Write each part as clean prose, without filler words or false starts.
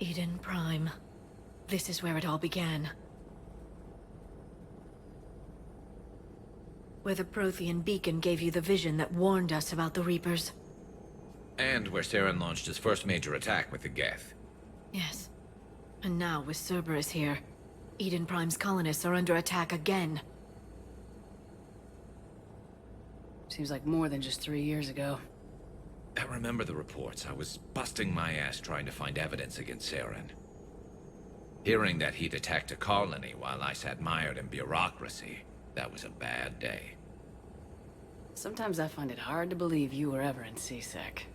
Eden Prime. This is where it all began. Where the Prothean beacon gave you the vision that warned us about the Reapers. And where Saren launched his first major attack with the Geth. Yes. And now, with Cerberus here, Eden Prime's colonists are under attack again. Seems like more than just 3 years ago. I remember the reports. I was busting my ass trying to find evidence against Saren. Hearing that he'd attacked a colony while I sat mired in bureaucracy, that was a bad day. Sometimes I find it hard to believe you were ever in C-Sec.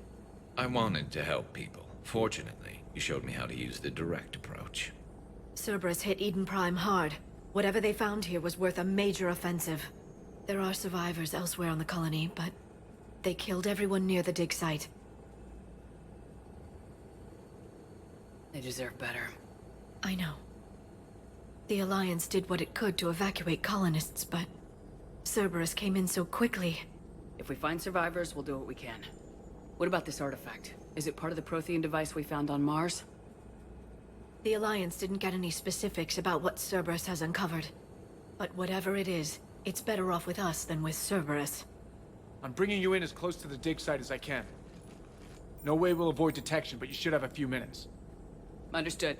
I wanted to help people. Fortunately, you showed me how to use the direct approach. Cerberus hit Eden Prime hard. Whatever they found here was worth a major offensive. There are survivors elsewhere on the colony, but they killed everyone near the dig site. They deserve better. I know. The Alliance did what it could to evacuate colonists, but Cerberus came in so quickly. If we find survivors, we'll do what we can. What about this artifact? Is it part of the Prothean device we found on Mars? The Alliance didn't get any specifics about what Cerberus has uncovered. But whatever it is, it's better off with us than with Cerberus. I'm bringing you in as close to the dig site as I can. No way we'll avoid detection, but you should have a few minutes. Understood.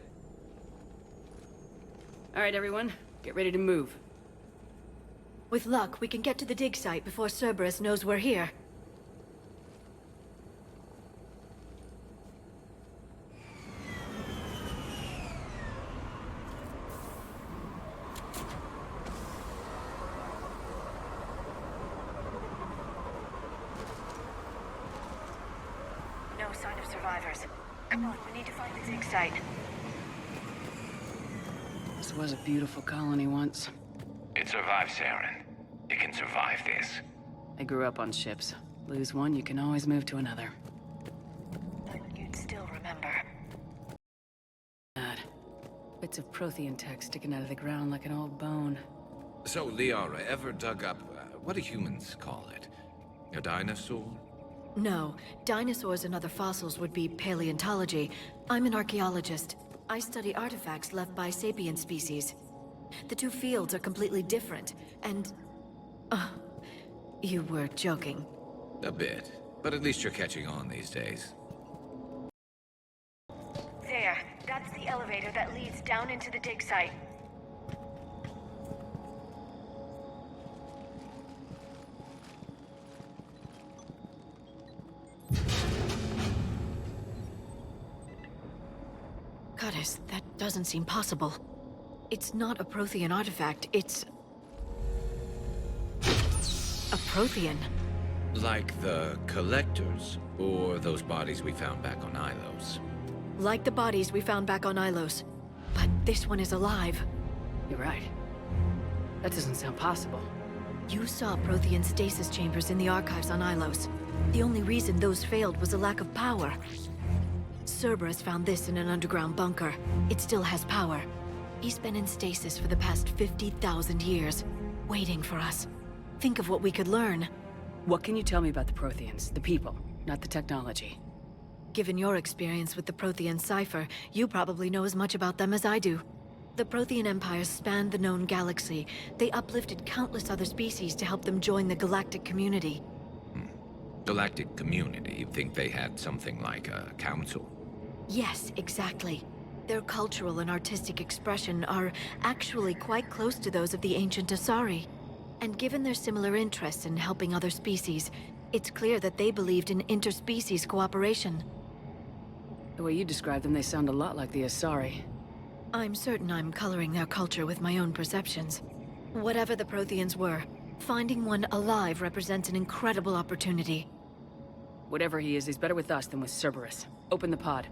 All right, everyone. Get ready to move. With luck, we can get to the dig site before Cerberus knows we're here. No sign of survivors. Come on, we need to find the dig site. This was a beautiful colony once. It survived, Saren. You can survive this. I grew up on ships. Lose one, you can always move to another. But you'd still remember. Bad. Bits of Prothean tech sticking out of the ground like an old bone. So, Liara, ever dug up, what do humans call it? A dinosaur? No, dinosaurs and other fossils would be paleontology. I'm an archaeologist. I study artifacts left by sapient species. The two fields are completely different, and... you were joking. A bit. But at least you're catching on these days. There. That's the elevator that leads down into the dig site. Goddess, that doesn't seem possible. It's not a Prothean artifact, it's... a Prothean. Like the Collectors, or those bodies we found back on Ilos. Like the bodies we found back on Ilos. But this one is alive. You're right. That doesn't sound possible. You saw Prothean stasis chambers in the archives on Ilos. The only reason those failed was a lack of power. Cerberus found this in an underground bunker. It still has power. He's been in stasis for the past 50,000 years, waiting for us. Think of what we could learn. What can you tell me about the Protheans? The people, not the technology. Given your experience with the Prothean cipher, you probably know as much about them as I do. The Prothean empires spanned the known galaxy. They uplifted countless other species to help them join the galactic community. Galactic community? You think they had something like a council? Yes, exactly. Their cultural and artistic expression are actually quite close to those of the ancient Asari. And given their similar interests in helping other species, it's clear that they believed in interspecies cooperation. The way you describe them, they sound a lot like the Asari. I'm certain I'm coloring their culture with my own perceptions. Whatever the Protheans were, finding one alive represents an incredible opportunity. Whatever he is, he's better with us than with Cerberus. Open the pod.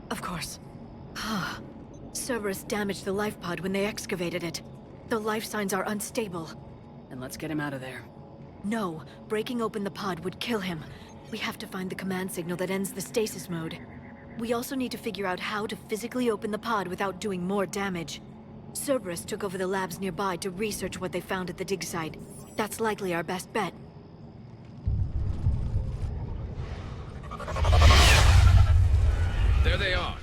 Of course. Cerberus damaged the life pod when they excavated it. The life signs are unstable. Then let's get him out of there. No, breaking open the pod would kill him. We have to find the command signal that ends the stasis mode. We also need to figure out how to physically open the pod without doing more damage. Cerberus took over the labs nearby to research what they found at the dig site. That's likely our best bet. There they are.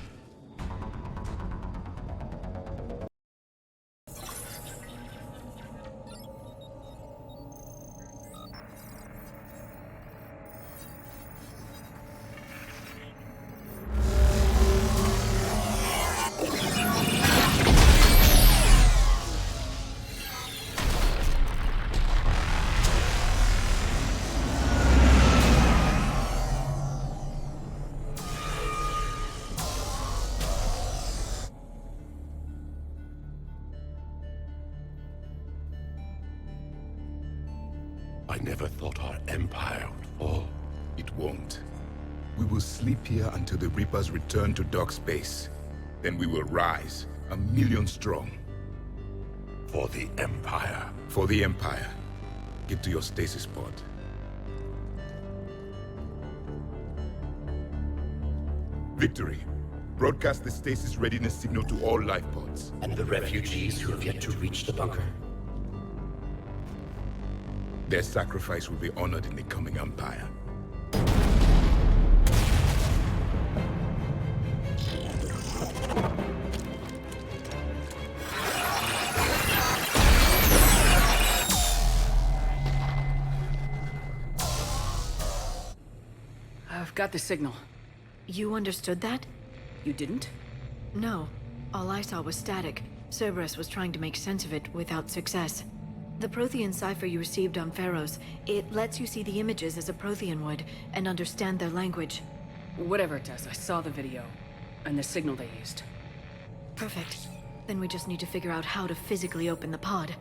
I never thought our empire would fall. It won't. We will sleep here until the Reapers return to dock space. Then we will rise, 1,000,000 strong. For the empire. For the Empire. Get to your stasis pod. Victory. Broadcast the stasis readiness signal to all life pods. And the refugees who have yet to reach the bunker. Their sacrifice will be honored in the coming Empire. I've got the signal. You understood that? You didn't? No. All I saw was static. Cerberus was trying to make sense of it without success. The Prothean cipher you received on Pharaohs, it lets you see the images as a Prothean would, and understand their language. Whatever it does, I saw the video. And the signal they used. Perfect. Then we just need to figure out how to physically open the pod.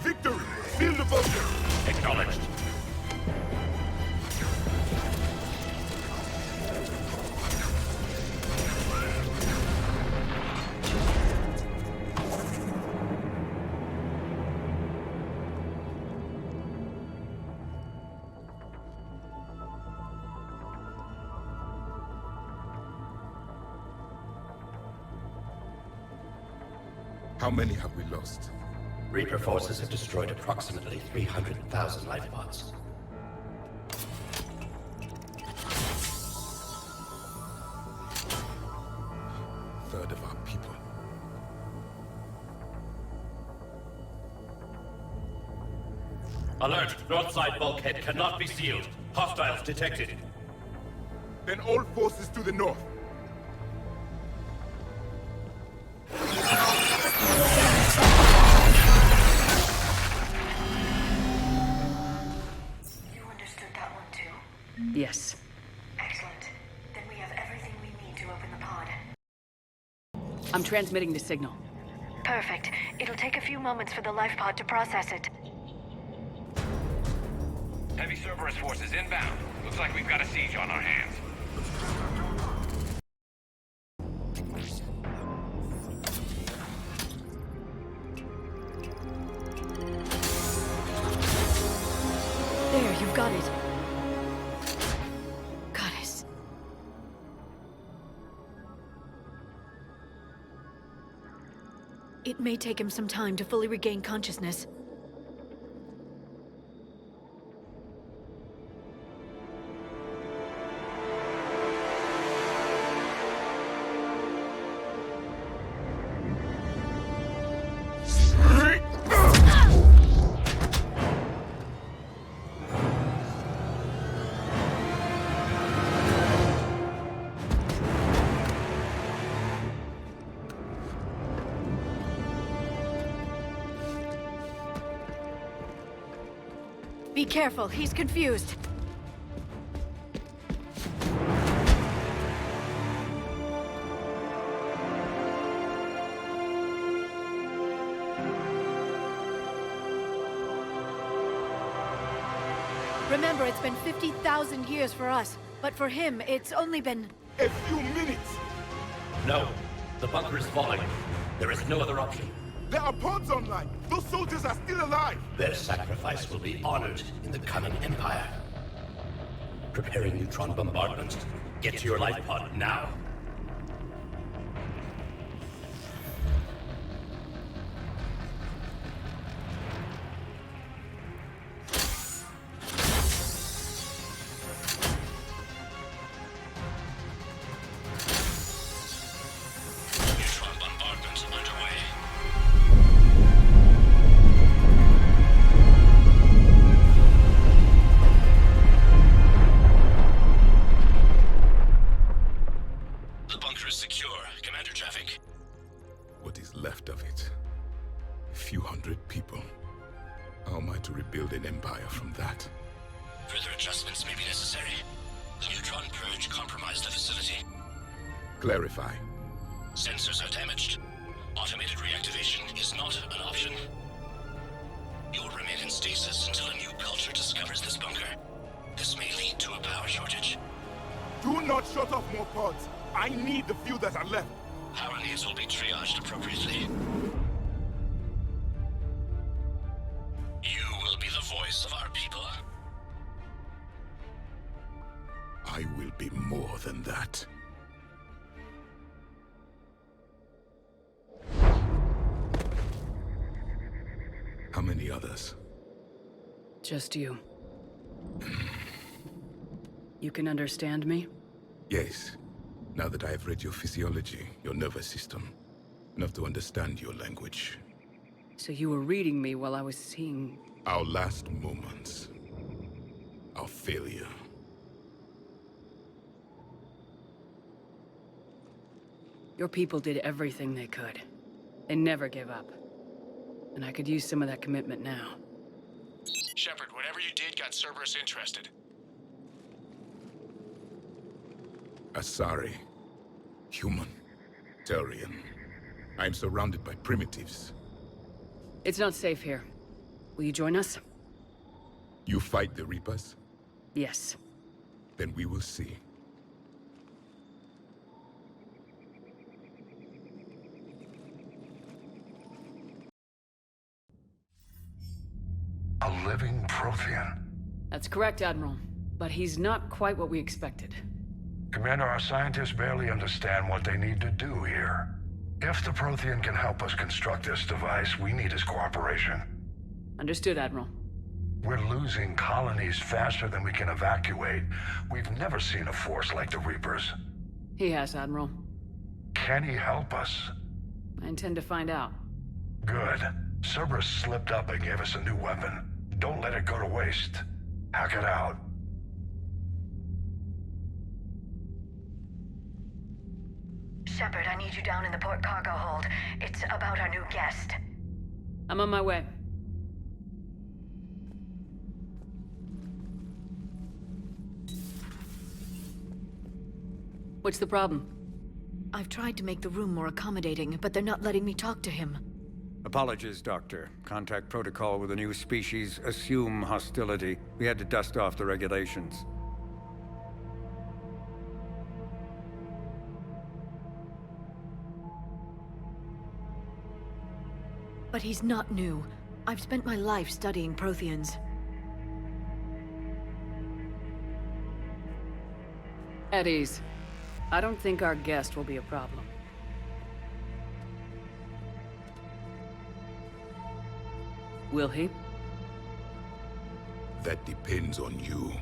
Victory! Seal the bunker! Acknowledged. How many have we lost? Reaper forces have destroyed approximately 300,000 life pods. Third of our people. Alert! North side bulkhead cannot be sealed. Hostiles detected. Then all forces to the north. You understood that one too? Yes. Excellent. Then we have everything we need to open the pod. I'm transmitting the signal. Perfect. It'll take a few moments for the life pod to process it. Heavy Cerberus forces inbound. Looks like we've got a siege on our hands. There, you've got it. Goddess. It may take him some time to fully regain consciousness. Be careful, he's confused. Remember, it's been 50,000 years for us, but for him, it's only been... A few minutes! No, the bunker is falling. There is no other option. There are pods online! Those soldiers are still alive! Their sacrifice will be honored in the coming Empire. Preparing neutron bombardment. Get to your life pod now. adjustments may be necessary. The neutron purge compromised the facility. Clarify. Sensors are damaged. Automated reactivation is not an option. You will remain in stasis until a new culture discovers this bunker. This may lead to a power shortage. Do not shut off more pods. I need the few that are left. Power needs will be triaged appropriately. You will be the voice of our people. I will be more than that. How many others? Just you. You can understand me? Yes. Now that I have read your physiology, your nervous system, enough to understand your language. So you were reading me while I was seeing... Our last moments. Our failure. Your people did everything they could. They never gave up. And I could use some of that commitment now. Shepard, whatever you did got Cerberus interested. Asari. Human. Turian. I'm surrounded by primitives. It's not safe here. Will you join us? You fight the Reapers? Yes. Then we will see. A living Prothean. That's correct, Admiral. But he's not quite what we expected. Commander, our scientists barely understand what they need to do here. If the Prothean can help us construct this device, we need his cooperation. Understood, Admiral. We're losing colonies faster than we can evacuate. We've never seen a force like the Reapers. He has, Admiral. Can he help us? I intend to find out. Good. Cerberus slipped up and gave us a new weapon. Don't let it go to waste. Hack it out. Shepard, I need you down in the port cargo hold. It's about our new guest. I'm on my way. What's the problem? I've tried to make the room more accommodating, but they're not letting me talk to him. Apologies, Doctor. Contact protocol with a new species. Assume hostility. We had to dust off the regulations. But he's not new. I've spent my life studying Protheans. At ease. I don't think our guest will be a problem. Will he? That depends on you.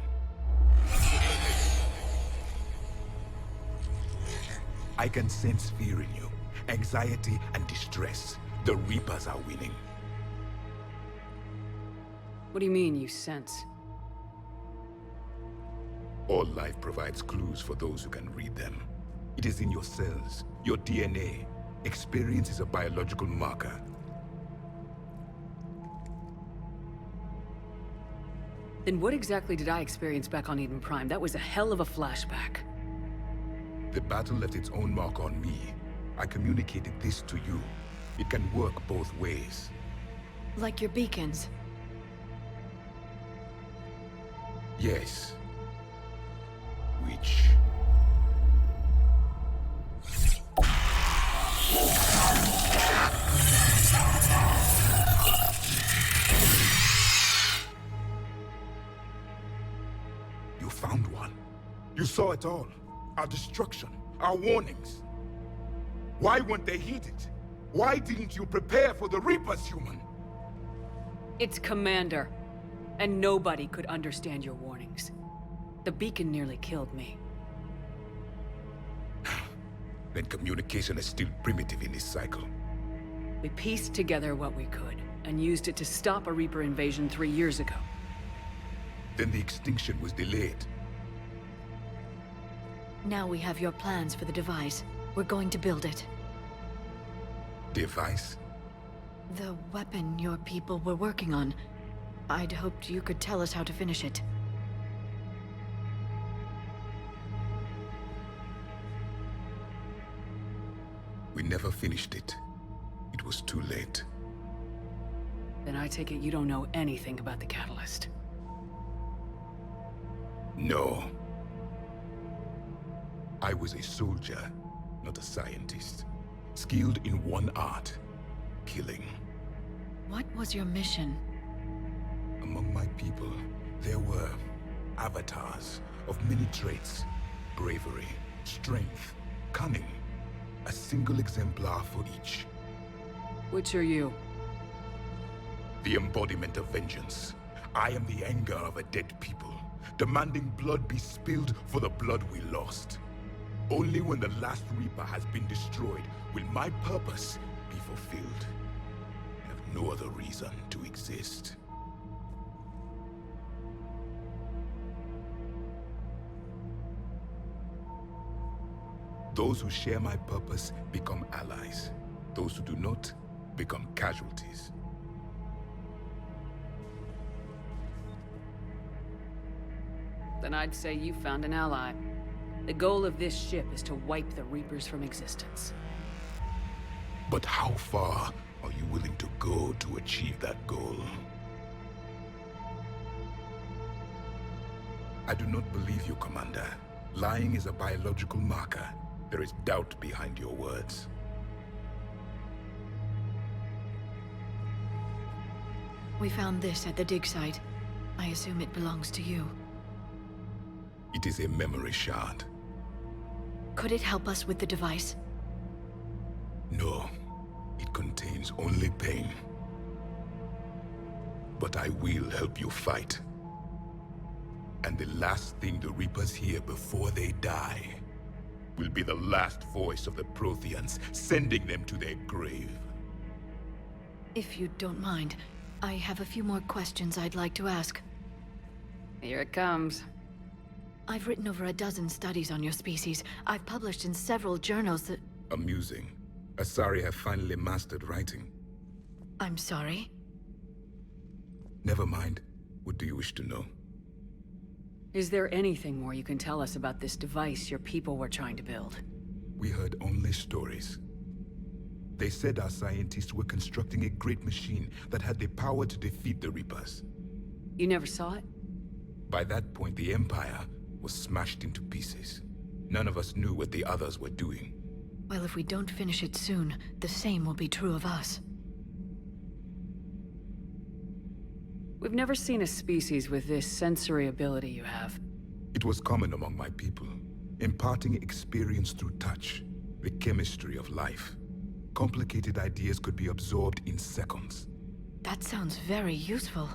I can sense fear in you, anxiety and distress. The Reapers are winning. What do you mean, you sense? All life provides clues for those who can read them. It is in your cells, your DNA. Experience is a biological marker. Then what exactly did I experience back on Eden Prime? That was a hell of a flashback. The battle left its own mark on me. I communicated this to you. It can work both ways. Like your beacons. Yes. Which... You found one. You saw it all. Our destruction, our warnings. Why weren't they heeded? Why didn't you prepare for the Reapers, human? It's Commander. And nobody could understand your warnings. The beacon nearly killed me. Then communication is still primitive in this cycle. We pieced together what we could, and used it to stop a Reaper invasion 3 years ago. Then the extinction was delayed. Now we have your plans for the device. We're going to build it. Device? The weapon your people were working on. I'd hoped you could tell us how to finish it. never finished it. It was too late. Then I take it you don't know anything about the catalyst. No. I was a soldier, not a scientist. Skilled in one art, killing. What was your mission? Among my people, there were avatars of many traits. Bravery, strength, cunning. A single exemplar for each. Which are you? The embodiment of vengeance. I am the anger of a dead people, demanding blood be spilled for the blood we lost. Only when the last Reaper has been destroyed will my purpose be fulfilled. I have no other reason to exist. Those who share my purpose become allies. Those who do not become casualties. Then I'd say you found an ally. The goal of this ship is to wipe the Reapers from existence. But how far are you willing to go to achieve that goal? I do not believe you, Commander. Lying is a biological marker. There is doubt behind your words. We found this at the dig site. I assume it belongs to you. It is a memory shard. Could it help us with the device? No. It contains only pain. But I will help you fight. And the last thing the Reapers hear before they die will be the last voice of the Protheans, sending them to their grave. If you don't mind, I have a few more questions I'd like to ask. Here it comes. I've written over a dozen studies on your species. I've published in several journals that... Amusing. Asari have finally mastered writing. I'm sorry? Never mind. What do you wish to know? Is there anything more you can tell us about this device your people were trying to build? We heard only stories. They said our scientists were constructing a great machine that had the power to defeat the Reapers. You never saw it? By that point, the Empire was smashed into pieces. None of us knew what the others were doing. Well, if we don't finish it soon, the same will be true of us. We've never seen a species with this sensory ability you have. It was common among my people, imparting experience through touch, the chemistry of life. Complicated ideas could be absorbed in seconds. That sounds very useful.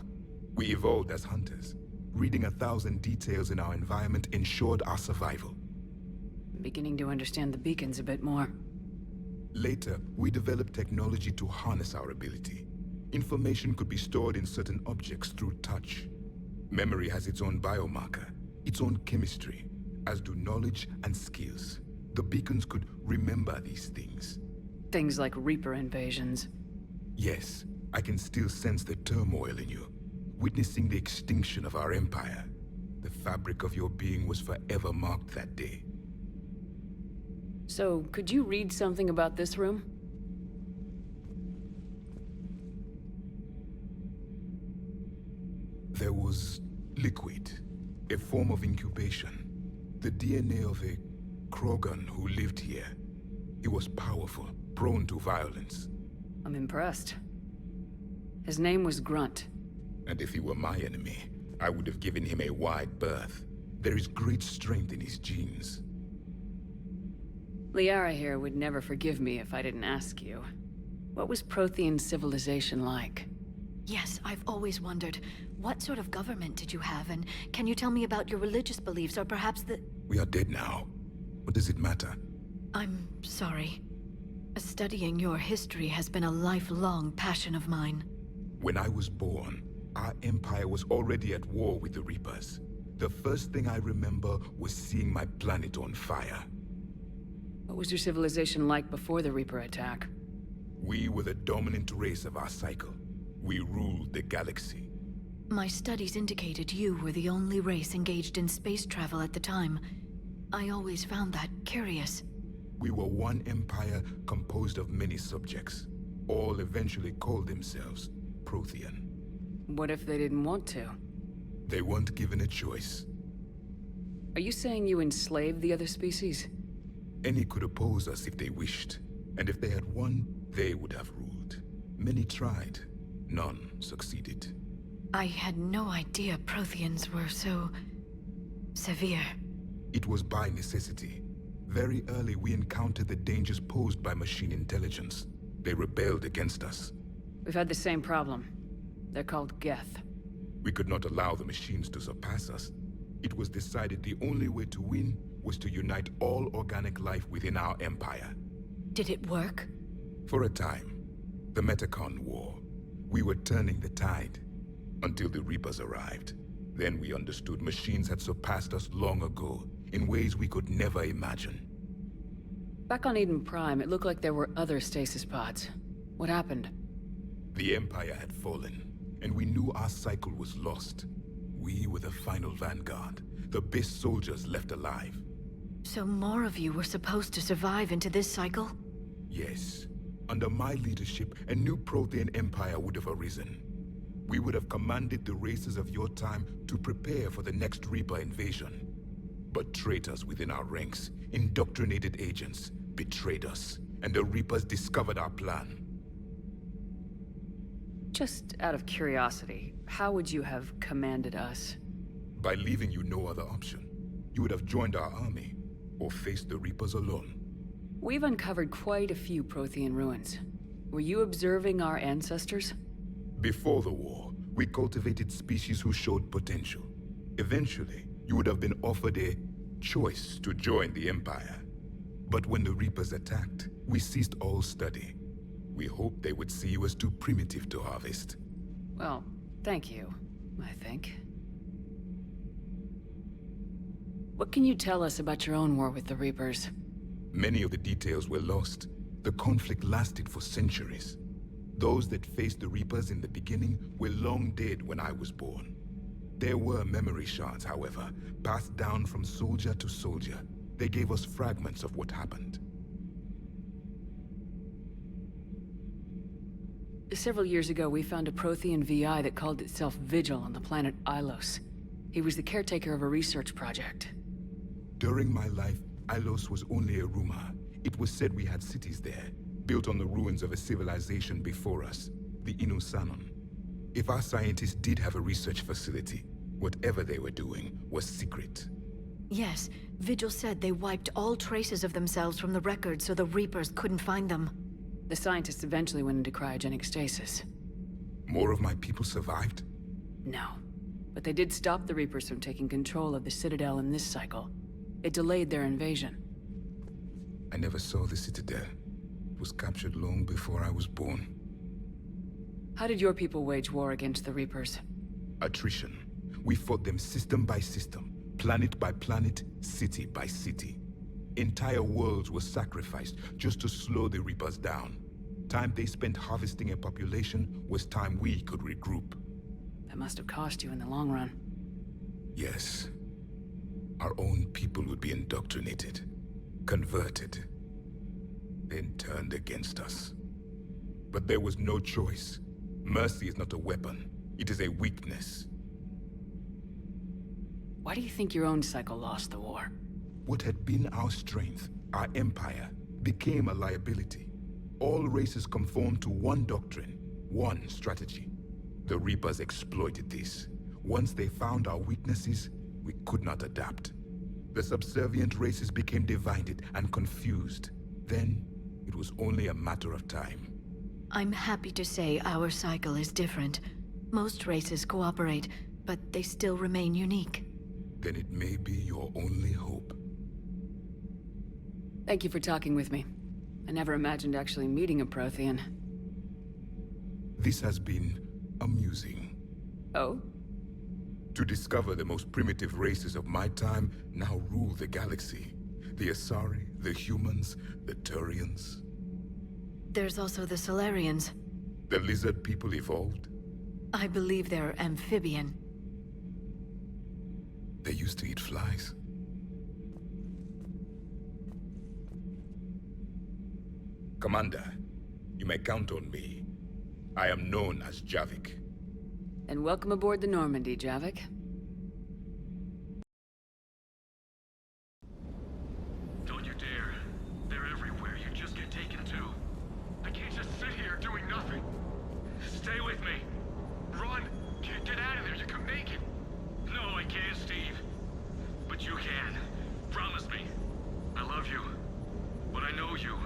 We evolved as hunters. Reading 1,000 details in our environment ensured our survival. I'm beginning to understand the beacons a bit more. Later, we developed technology to harness our ability. Information could be stored in certain objects through touch. Memory has its own biomarker, its own chemistry, as do knowledge and skills. The beacons could remember these things. Things like Reaper invasions. Yes, I can still sense the turmoil in you. Witnessing the extinction of our empire. The fabric of your being was forever marked that day. So, could you read something about this room? There was liquid, a form of incubation. The DNA of a Krogan who lived here. He was powerful, prone to violence. I'm impressed. His name was Grunt. And if he were my enemy, I would have given him a wide berth. There is great strength in his genes. Liara here would never forgive me if I didn't ask you. What was Prothean civilization like? Yes, I've always wondered, what sort of government did you have, and can you tell me about your religious beliefs, or perhaps the... We are dead now. What does it matter? I'm sorry. Studying your history has been a lifelong passion of mine. When I was born, our empire was already at war with the Reapers. The first thing I remember was seeing my planet on fire. What was your civilization like before the Reaper attack? We were the dominant race of our cycle. We ruled the galaxy. My studies indicated you were the only race engaged in space travel at the time. I always found that curious. We were one empire composed of many subjects. All eventually called themselves Prothean. What if they didn't want to? They weren't given a choice. Are you saying you enslaved the other species? Any could oppose us if they wished, and if they had won, they would have ruled. Many tried, none succeeded. I had no idea Protheans were so... severe. It was by necessity. Very early we encountered the dangers posed by machine intelligence. They rebelled against us. We've had the same problem. They're called Geth. We could not allow the machines to surpass us. It was decided the only way to win was to unite all organic life within our empire. Did it work? For a time. The Metacon War. We were turning the tide. Until the Reapers arrived. Then we understood machines had surpassed us long ago, in ways we could never imagine. Back on Eden Prime, it looked like there were other stasis pods. What happened? The Empire had fallen, and we knew our cycle was lost. We were the final vanguard, the best soldiers left alive. So more of you were supposed to survive into this cycle? Yes. Under my leadership, a new Prothean empire would have arisen. We would have commanded the races of your time to prepare for the next Reaper invasion. But traitors within our ranks, indoctrinated agents, betrayed us, and the Reapers discovered our plan. Just out of curiosity, how would you have commanded us? By leaving you no other option. You would have joined our army, or faced the Reapers alone. We've uncovered quite a few Prothean ruins. Were you observing our ancestors? Before the war, we cultivated species who showed potential. Eventually, you would have been offered a choice to join the Empire. But when the Reapers attacked, we ceased all study. We hoped they would see you as too primitive to harvest. Well, thank you, I think. What can you tell us about your own war with the Reapers? Many of the details were lost. The conflict lasted for centuries. Those that faced the Reapers in the beginning were long dead when I was born. There were memory shards, however, passed down from soldier to soldier. They gave us fragments of what happened. Several years ago, we found a Prothean VI that called itself Vigil on the planet Ilos. He was the caretaker of a research project. During my life, Ilos was only a rumor. It was said we had cities there, built on the ruins of a civilization before us, the Inusanon. If our scientists did have a research facility, whatever they were doing was secret. Yes, Vigil said they wiped all traces of themselves from the records so the Reapers couldn't find them. The scientists eventually went into cryogenic stasis. More of my people survived? No. But they did stop the Reapers from taking control of the Citadel in this cycle. It delayed their invasion. I never saw the Citadel. It was captured long before I was born. How did your people wage war against the Reapers? Attrition. We fought them system by system, planet by planet, city by city. Entire worlds were sacrificed just to slow the Reapers down. Time they spent harvesting a population was time we could regroup. That must have cost you in the long run. Yes. Our own people would be indoctrinated, converted, then turned against us. But there was no choice. Mercy is not a weapon. It is a weakness. Why do you think your own cycle lost the war? What had been our strength, our empire, became a liability. All races conformed to one doctrine, one strategy. The Reapers exploited this. Once they found our weaknesses, we could not adapt. The subservient races became divided and confused. Then, it was only a matter of time. I'm happy to say our cycle is different. Most races cooperate, but they still remain unique. Then it may be your only hope. Thank you for talking with me. I never imagined actually meeting a Prothean. This has been amusing. Oh? To discover the most primitive races of my time now rule the galaxy. The Asari, the humans, the Turians. There's also the Solarians. The lizard people evolved. I believe they're amphibian. They used to eat flies. Commander, you may count on me. I am known as Javik. And welcome aboard the Normandy, Javik. Don't you dare. They're everywhere. You just get taken too. I can't just sit here doing nothing. Stay with me. Run. Get out of there. You can make it. No, I can't, Steve. But you can. Promise me. I love you. But I know you.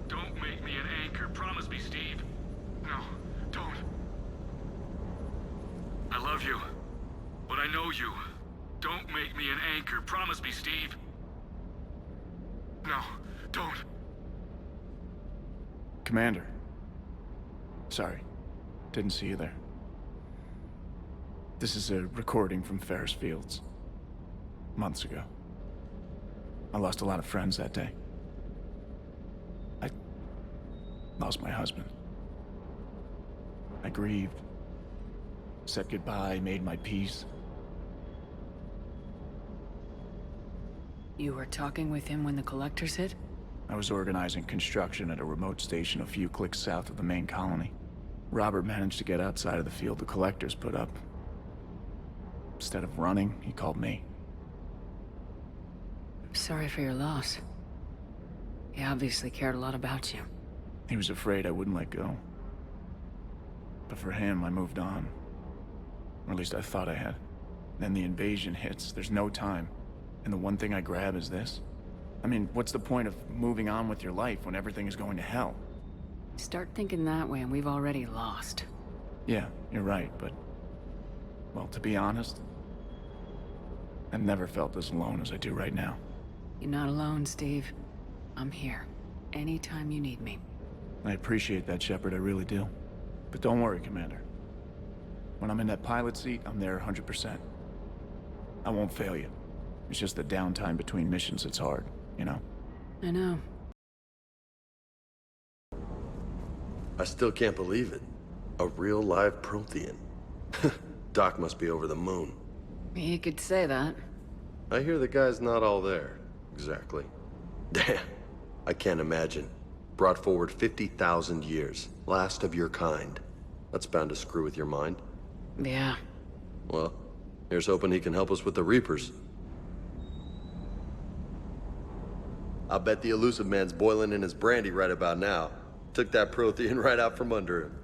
Don't make me an anchor. Promise me, Steve. No, don't. I love you. But I know you. Don't make me an anchor. Promise me, Steve. No, don't. Commander. Sorry. Didn't see you there. This is a recording from Ferris Fields. Months ago. I lost a lot of friends that day. I lost my husband. I grieved. Said goodbye, made my peace. You were talking with him when the collectors hit? I was organizing construction at a remote station a few clicks south of the main colony. Robert managed to get outside of the field the collectors put up. Instead of running, he called me. I'm sorry for your loss. He obviously cared a lot about you. He was afraid I wouldn't let go. But for him, I moved on. Or at least I thought I had. Then the invasion hits, there's no time. And the one thing I grab is this. I mean, what's the point of moving on with your life when everything is going to hell? Start thinking that way and we've already lost. Yeah, you're right, but... well, to be honest, I've never felt as alone as I do right now. You're not alone, Steve. I'm here. Anytime you need me. I appreciate that, Shepard, I really do. But don't worry, Commander. When I'm in that pilot seat, I'm there 100%. I won't fail you. It's just the downtime between missions that's hard, you know? I know. I still can't believe it. A real live Prothean. Doc must be over the moon. You could say that. I hear the guy's not all there. Exactly. Damn. I can't imagine. Brought forward 50,000 years. Last of your kind. That's bound to screw with your mind. Yeah. Well, here's hoping he can help us with the Reapers. I bet the elusive man's boiling in his brandy right about now. Took that Prothean right out from under him.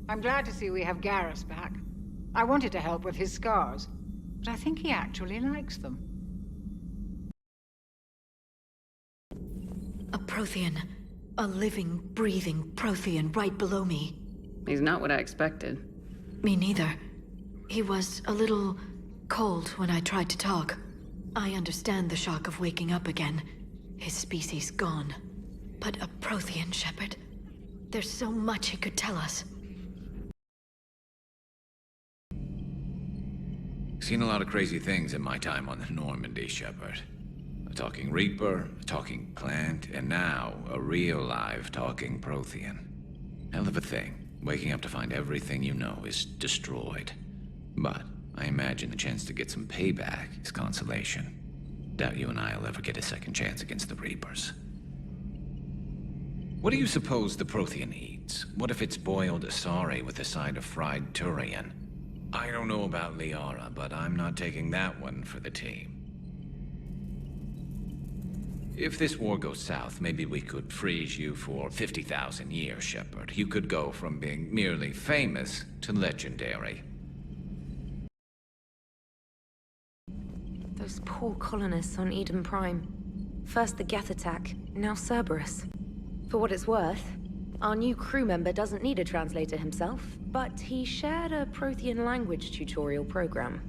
I'm glad to see we have Garrus back. I wanted to help with his scars, but I think he actually likes them. A Prothean. A living, breathing Prothean right below me. He's not what I expected. Me neither. He was a little cold when I tried to talk. I understand the shock of waking up again. His species gone. But a Prothean, Shepard. There's so much he could tell us. Seen a lot of crazy things in my time on the Normandy, Shepard. A talking Reaper, a talking plant, and now a real live talking Prothean. Hell of a thing, waking up to find everything you know is destroyed. But I imagine the chance to get some payback is consolation. Doubt you and I'll ever get a second chance against the Reapers. What do you suppose the Prothean eats? What if it's boiled asari with a side of fried Turian? I don't know about Liara, but I'm not taking that one for the team. If this war goes south, maybe we could freeze you for 50,000 years, Shepard. You could go from being merely famous to legendary. Those poor colonists on Eden Prime. First the Geth attack, now Cerberus. For what it's worth, our new crew member doesn't need a translator himself, but he shared a Prothean language tutorial program.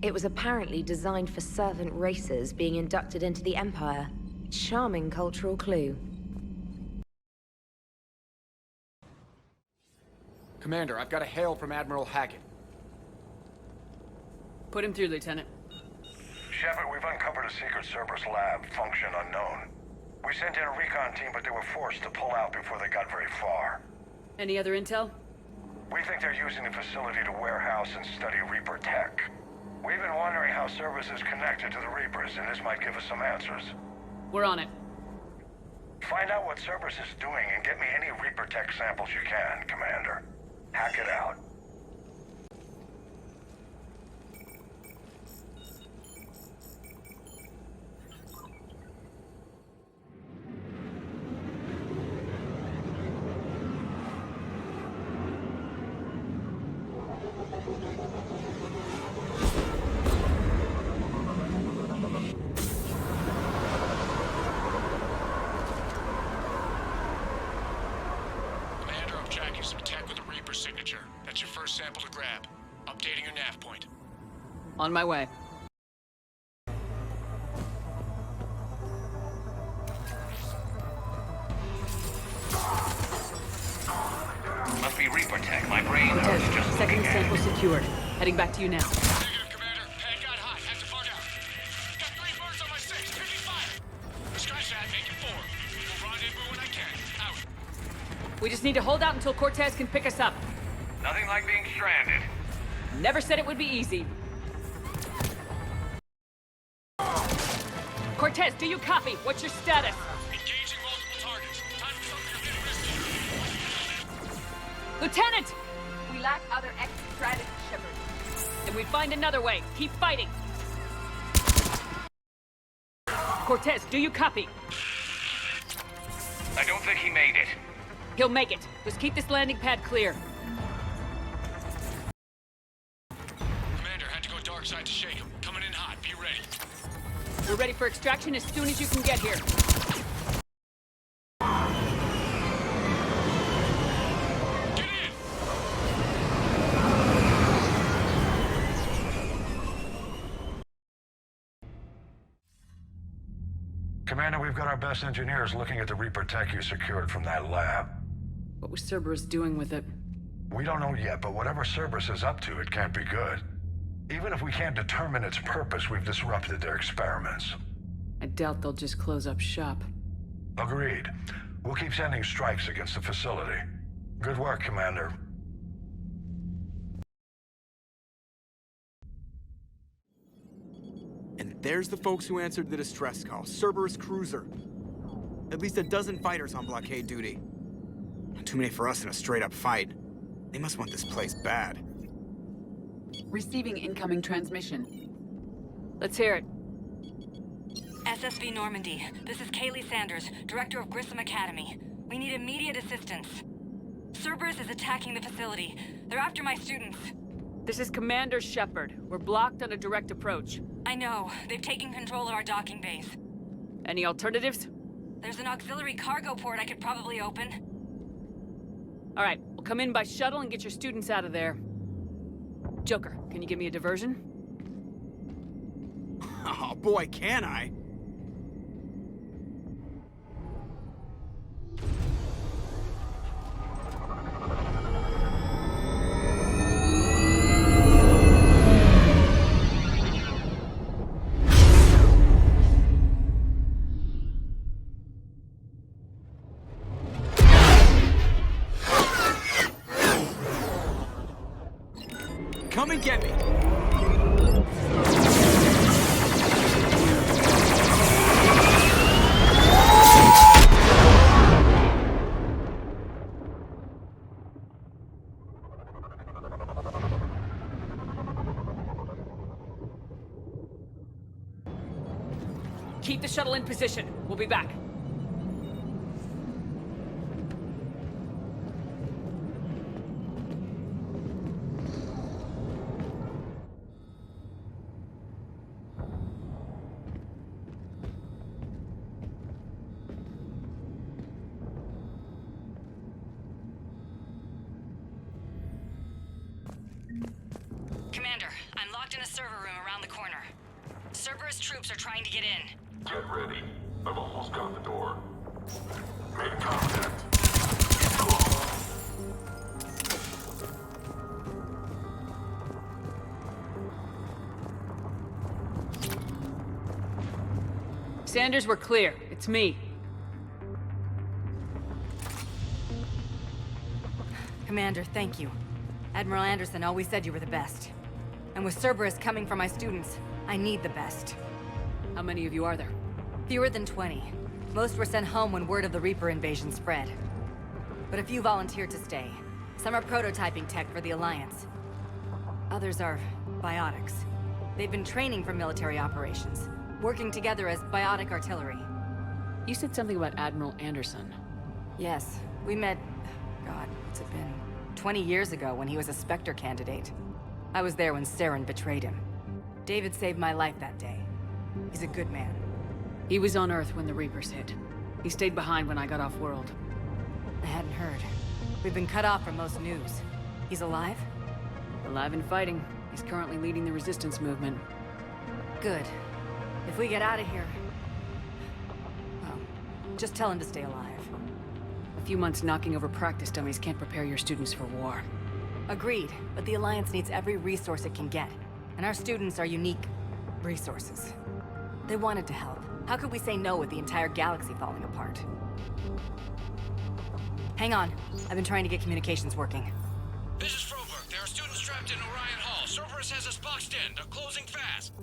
It was apparently designed for servant races being inducted into the Empire. Charming cultural clue. Commander, I've got a hail from Admiral Hackett. Put him through, Lieutenant. Shepard, we've uncovered a secret Cerberus lab, function unknown. We sent in a recon team, but they were forced to pull out before they got very far. Any other intel? We think they're using the facility to warehouse and study Reaper tech. We've been wondering how Cerberus is connected to the Reapers, and this might give us some answers. We're on it. Find out what Cerberus is doing and get me any Reaper tech samples you can, Commander. Hack it out. Tracking some tech with a Reaper signature. That's your first sample to grab. Updating your nav point. On my way. Must be Reaper tech. My brain Cortez, hurts just second looking at sample it. secured. Heading back to you now. Negative, Commander. Pad got hot. Have to fog out. Got 3 birds on my 6. Taking fire. Scratch that. Make it 4. We'll rendezvous when I can. Out. We just need to hold out until Cortez can pick us up. Nothing like being stranded. Never said it would be easy. Cortez, do you copy? What's your status? Engaging multiple targets. Time for something a bit risky. Lieutenant! We lack other exit strategy, Shepard. Then we find another way. Keep fighting. Cortez, do you copy? I don't think he made it. He'll make it. Just keep this landing pad clear. Commander, had to go dark side to shake him. Coming in hot. Be ready. We're ready for extraction as soon as you can get here. Get in! Commander, we've got our best engineers looking at the Reaper tech you secured from that lab. What was Cerberus doing with it? We don't know yet, but whatever Cerberus is up to, it can't be good. Even if we can't determine its purpose, we've disrupted their experiments. I doubt they'll just close up shop. Agreed. We'll keep sending strikes against the facility. Good work, Commander. And there's the folks who answered the distress call. Cerberus cruiser. At least a dozen fighters on blockade duty. Too many for us in a straight-up fight. They must want this place bad. Receiving incoming transmission. Let's hear it. SSV Normandy. This is Kaylee Sanders, Director of Grissom Academy. We need immediate assistance. Cerberus is attacking the facility. They're after my students. This is Commander Shepard. We're blocked on a direct approach. I know. They've taken control of our docking base. Any alternatives? There's an auxiliary cargo port I could probably open. All right, we'll come in by shuttle and get your students out of there. Joker, can you give me a diversion? Oh boy, can I! Come and get me! Keep the shuttle in position. We'll be back. Commander, I'm locked in a server room around the corner. Cerberus troops are trying to get in. Get ready. I've almost got the door. Make contact. Sanders, we're clear. It's me. Commander, thank you. Admiral Anderson always said you were the best. And with Cerberus coming for my students, I need the best. How many of you are there? Fewer than 20. Most were sent home when word of the Reaper invasion spread. But a few volunteered to stay. Some are prototyping tech for the Alliance. Others are biotics. They've been training for military operations, working together as biotic artillery. You said something about Admiral Anderson. Yes, we met... God, what's it been? 20 years ago when he was a Spectre candidate. I was there when Saren betrayed him. David saved my life that day. He's a good man. He was on Earth when the Reapers hit. He stayed behind when I got off-world. I hadn't heard. We've been cut off from most news. He's alive? Alive and fighting. He's currently leading the resistance movement. Good. If we get out of here... well, just tell him to stay alive. A few months knocking over practice dummies can't prepare your students for war. Agreed, but the Alliance needs every resource it can get. And our students are unique resources. They wanted to help. How could we say no with the entire galaxy falling apart? Hang on. I've been trying to get communications working. This is Froberg. There are students trapped in Orion Hall. Cerberus has us boxed in. They're closing fast.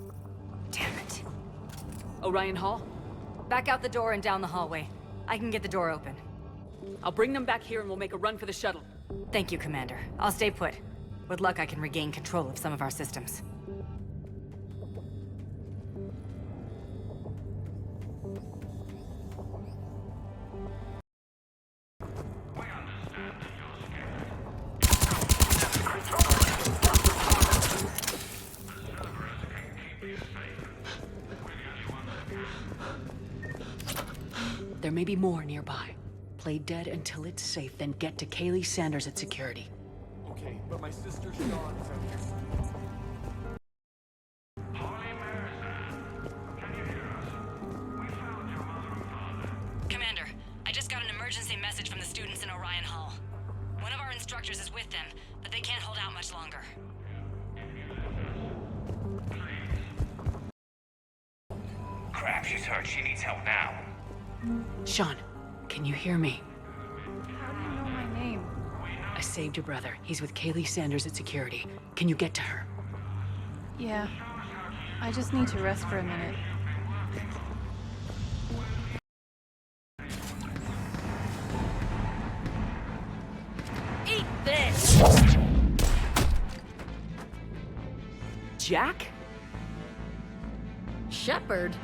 Damn it. Orion Hall? Back out the door and down the hallway. I can get the door open. I'll bring them back here and we'll make a run for the shuttle. Thank you, Commander. I'll stay put. With luck, I can regain control of some of our systems. There may be more nearby. Play dead until it's safe, then get to Kaylee Sanders at security. Okay, but my sister Sean is out here. Commander, I just got an emergency message from the students in Orion Hall. One of our instructors is with them, but they can't hold out much longer. Crap, she's hurt. She needs help now. Sean, can you hear me? How do you know my name? I saved your brother. He's with Kaylee Sanders at security. Can you get to her? Yeah. I just need to rest for a minute. Eat this! Jack? Shepard?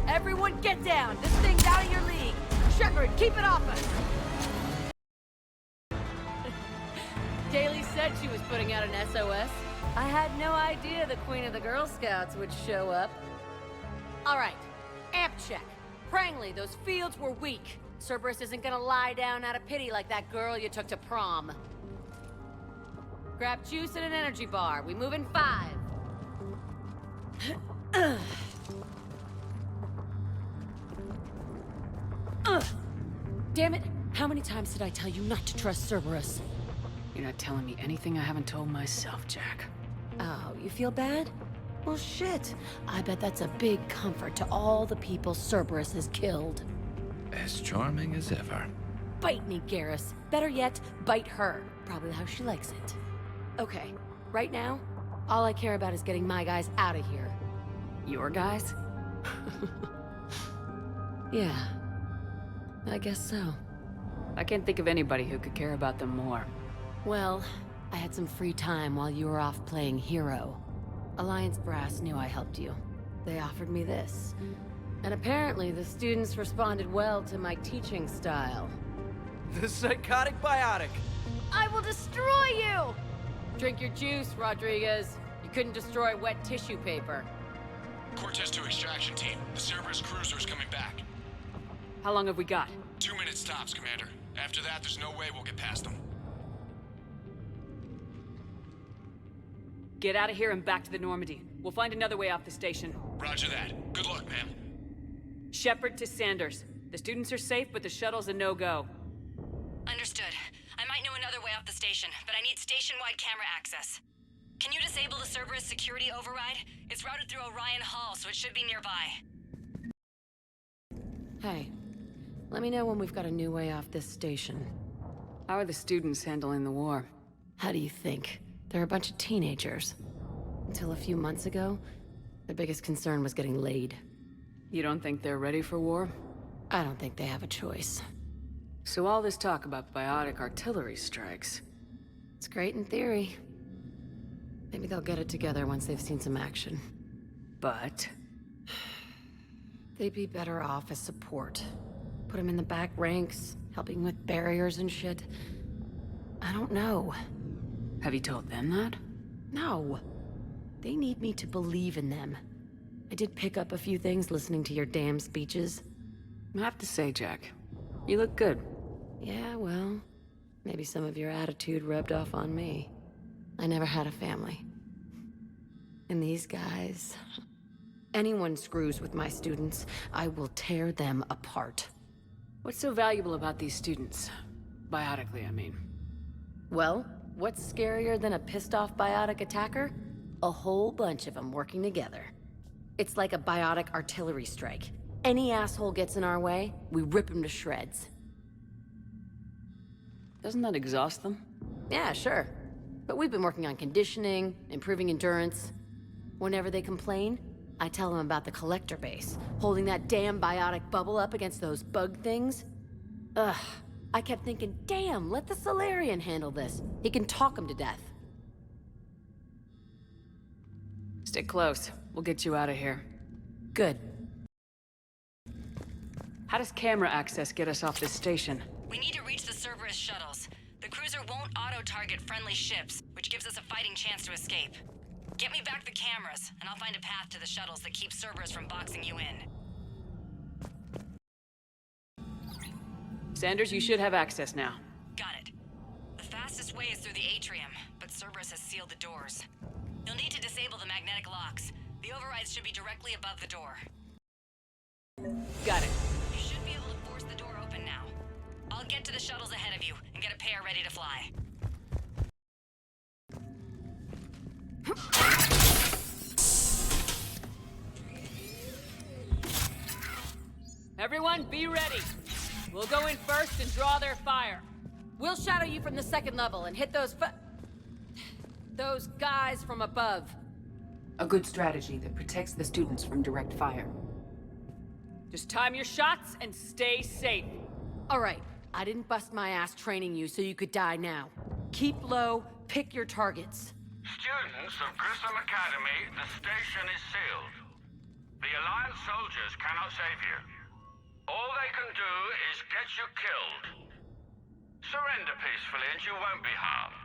Everyone get down! This thing's out of your league! Shepard, keep it off us! Kaylee said she was putting out an SOS. I had no idea the Queen of the Girl Scouts would show up. All right, amp check. Prangley, those fields were weak. Cerberus isn't gonna lie down out of pity like that girl you took to prom. Grab juice and an energy bar. We move in 5. Damn it! How many times did I tell you not to trust Cerberus? You're not telling me anything I haven't told myself, Jack. Oh, you feel bad? Well, shit. I bet that's a big comfort to all the people Cerberus has killed. As charming as ever. Bite me, Garrus. Better yet, bite her. Probably how she likes it. Okay, right now, all I care about is getting my guys out of here. Your guys? Yeah. I guess so. I can't think of anybody who could care about them more. Well, I had some free time while you were off playing hero. Alliance Brass knew I helped you. They offered me this. And apparently the students responded well to my teaching style. The psychotic biotic! I will destroy you! Drink your juice, Rodriguez. You couldn't destroy wet tissue paper. Cortez to extraction team. The Cerberus cruiser's coming back. How long have we got? 2 minutes tops, Commander. After that, there's no way we'll get past them. Get out of here and back to the Normandy. We'll find another way off the station. Roger that. Good luck, ma'am. Shepard to Sanders. The students are safe, but the shuttle's a no-go. Understood. I might know another way off off the station, but I need station-wide camera access. Can you disable the Cerberus security override? It's routed through Orion Hall, so it should be nearby. Hey, let me know when we've got a new way off this station. How are the students handling the war? How do you think? They're a bunch of teenagers. Until a few months ago, their biggest concern was getting laid. You don't think they're ready for war? I don't think they have a choice. So all this talk about biotic artillery strikes... It's great in theory. Maybe they'll get it together once they've seen some action. But... they'd be better off as support. Put them in the back ranks, helping with barriers and shit. I don't know. Have you told them that? No. They need me to believe in them. I did pick up a few things listening to your damn speeches. I have to say, Jack, you look good. Yeah, well, maybe some of your attitude rubbed off on me. I never had a family. And these guys... anyone screws with my students, I will tear them apart. What's so valuable about these students? Biotically, I mean. Well, what's scarier than a pissed-off biotic attacker? A whole bunch of them working together. It's like a biotic artillery strike. Any asshole gets in our way, we rip him to shreds. Doesn't that exhaust them? Yeah, sure. But we've been working on conditioning, improving endurance. Whenever they complain, I tell them about the collector base, holding that damn biotic bubble up against those bug things. Ugh, I kept thinking, damn, let the Solarian handle this. He can talk them to death. Stay close. We'll get you out of here. Good. How does camera access get us off this station? We need to reach the Cerberus shuttles. The cruiser won't auto-target friendly ships, which gives us a fighting chance to escape. Get me back the cameras, and I'll find a path to the shuttles that keep Cerberus from boxing you in. Sanders, you should have access now. Got it. The fastest way is through the atrium, but Cerberus has sealed the doors. You'll need to disable the magnetic locks. The overrides should be directly above the door. Got it. You should be able to force the door open now. I'll get to the shuttles ahead of you and get a pair ready to fly. Everyone, be ready. We'll go in first and draw their fire. We'll shadow you from the second level and hit those guys from above. A good strategy that protects the students from direct fire. Just time your shots and stay safe. All right, I didn't bust my ass training you so you could die now. Keep low, pick your targets. Students of Grissom Academy, the station is sealed. The Alliance soldiers cannot save you. All they can do is get you killed. Surrender peacefully and you won't be harmed.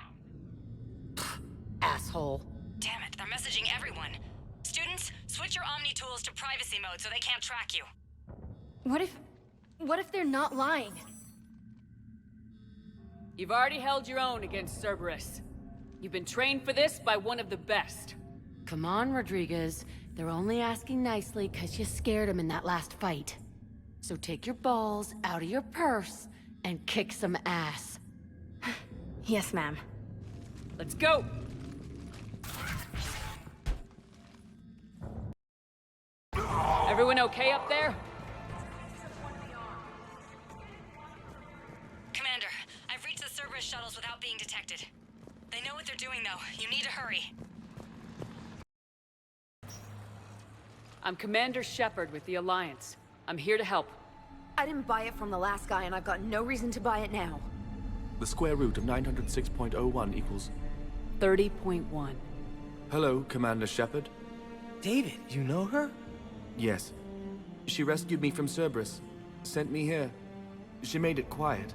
Asshole. Damn it, they're messaging everyone. Students, switch your Omni tools to privacy mode so they can't track you. What if they're not lying? You've already held your own against Cerberus. You've been trained for this by one of the best. Come on, Rodriguez. They're only asking nicely because you scared them in that last fight. So take your balls out of your purse and kick some ass. Yes, ma'am. Let's go! Everyone okay up there? Commander, I've reached the Cerberus shuttles without being detected. They know what they're doing, though. You need to hurry. I'm Commander Shepard with the Alliance. I'm here to help. I didn't buy it from the last guy, and I've got no reason to buy it now. The square root of 906.01 equals... 30.1. Hello, Commander Shepard. David, you know her? Yes. She rescued me from Cerberus. Sent me here. She made it quiet.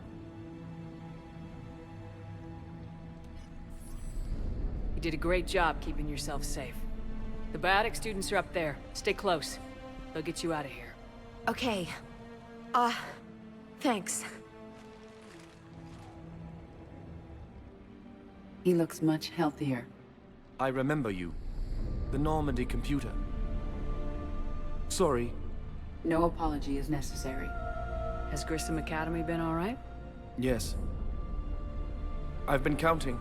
You did a great job keeping yourself safe. The biotic students are up there. Stay close. They'll get you out of here. Okay. Thanks. He looks much healthier. I remember you. The Normandy computer. Sorry. No apology is necessary. Has Grissom Academy been all right? Yes. I've been counting.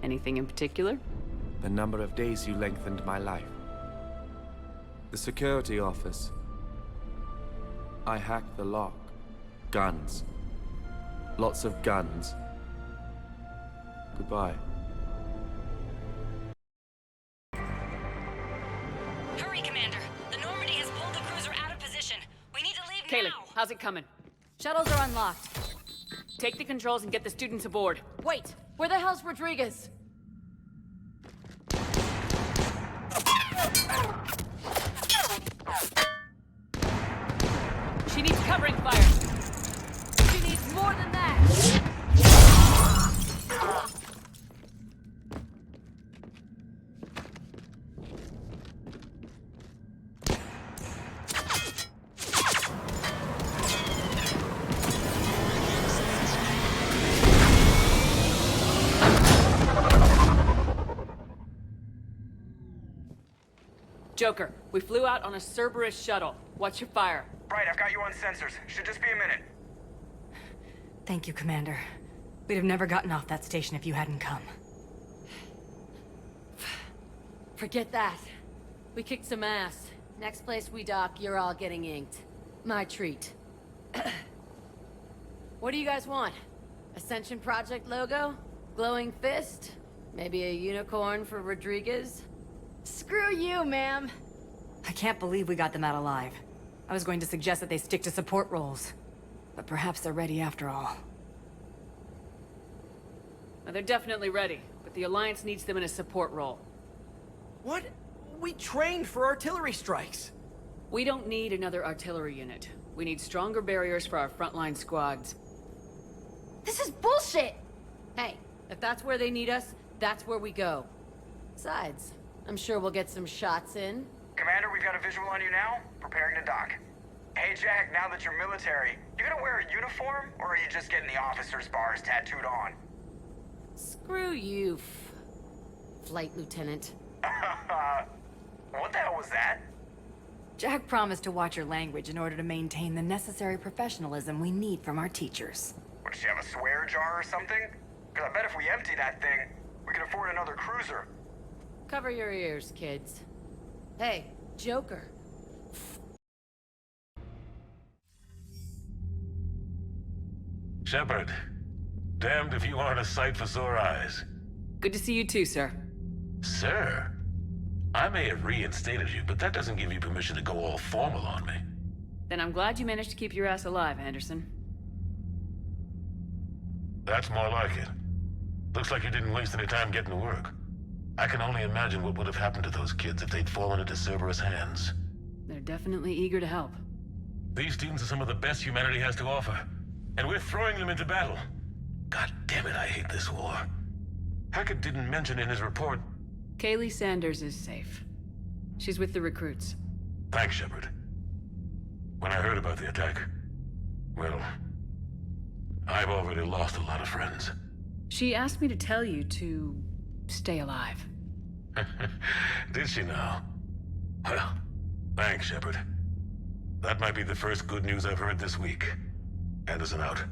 Anything in particular? The number of days you lengthened my life. The security office. I hacked the lock. Guns. Lots of guns. Goodbye. Hurry, Commander. The Normandy has pulled the cruiser out of position. We need to leave Kaylee, now. how's it coming? Shuttles are unlocked. Take the controls and get the students aboard. Wait, where the hell's Rodriguez? She needs covering fire. She needs more than that. Joker, we flew out on a Cerberus shuttle. Watch your fire. Right, I've got you on sensors. Should just be a minute. Thank you, Commander. We'd have never gotten off that station if you hadn't come. Forget that. We kicked some ass. Next place we dock, you're all getting inked. My treat. What do you guys want? Ascension Project logo? Glowing fist? Maybe a unicorn for Rodriguez? Screw you, ma'am. I can't believe we got them out alive. I was going to suggest that they stick to support roles. But perhaps they're ready after all. Well, they're definitely ready, but the Alliance needs them in a support role. What? We trained for artillery strikes. We don't need another artillery unit. We need stronger barriers for our frontline squads. This is bullshit! Hey, if that's where they need us, that's where we go. Besides, I'm sure we'll get some shots in. Commander, we've got a visual on you now. Preparing to dock. Hey, Jack, now that you're military, you gonna wear a uniform, or are you just getting the officer's bars tattooed on? Screw you, Flight Lieutenant. What the hell was that? Jack promised to watch your language in order to maintain the necessary professionalism we need from our teachers. What, does she have a swear jar or something? Because I bet if we empty that thing, we can afford another cruiser. Cover your ears, kids. Hey, Joker. Shepard, damned if you aren't a sight for sore eyes. Good to see you too, sir. Sir? I may have reinstated you, but that doesn't give you permission to go all formal on me. Then I'm glad you managed to keep your ass alive, Anderson. That's more like it. Looks like you didn't waste any time getting to work. I can only imagine what would have happened to those kids if they'd fallen into Cerberus' hands. They're definitely eager to help. These students are some of the best humanity has to offer, and we're throwing them into battle. God damn it, I hate this war. Hackett didn't mention in his report... Kaylee Sanders is safe. She's with the recruits. Thanks, Shepard. When I heard about the attack, well, I've already lost a lot of friends. She asked me to tell you to stay alive. Did she now? Well, thanks, Shepard. That might be the first good news I've heard this week. Anderson out.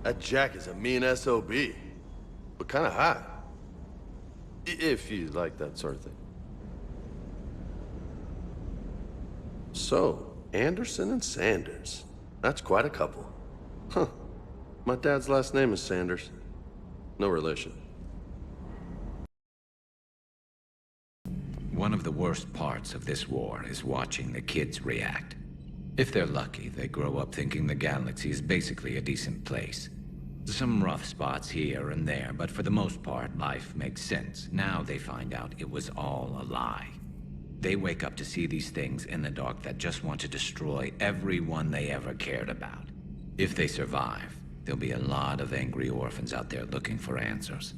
That Jack is a mean SOB. But kinda hot. If you like that sort of thing. So, Anderson and Sanders. That's quite a couple. Huh. My dad's last name is Sanders. No relation. One of the worst parts of this war is watching the kids react. If they're lucky, they grow up thinking the galaxy is basically a decent place. Some rough spots here and there, but for the most part, life makes sense. Now they find out it was all a lie. They wake up to see these things in the dark that just want to destroy everyone they ever cared about. If they survive, there'll be a lot of angry orphans out there looking for answers.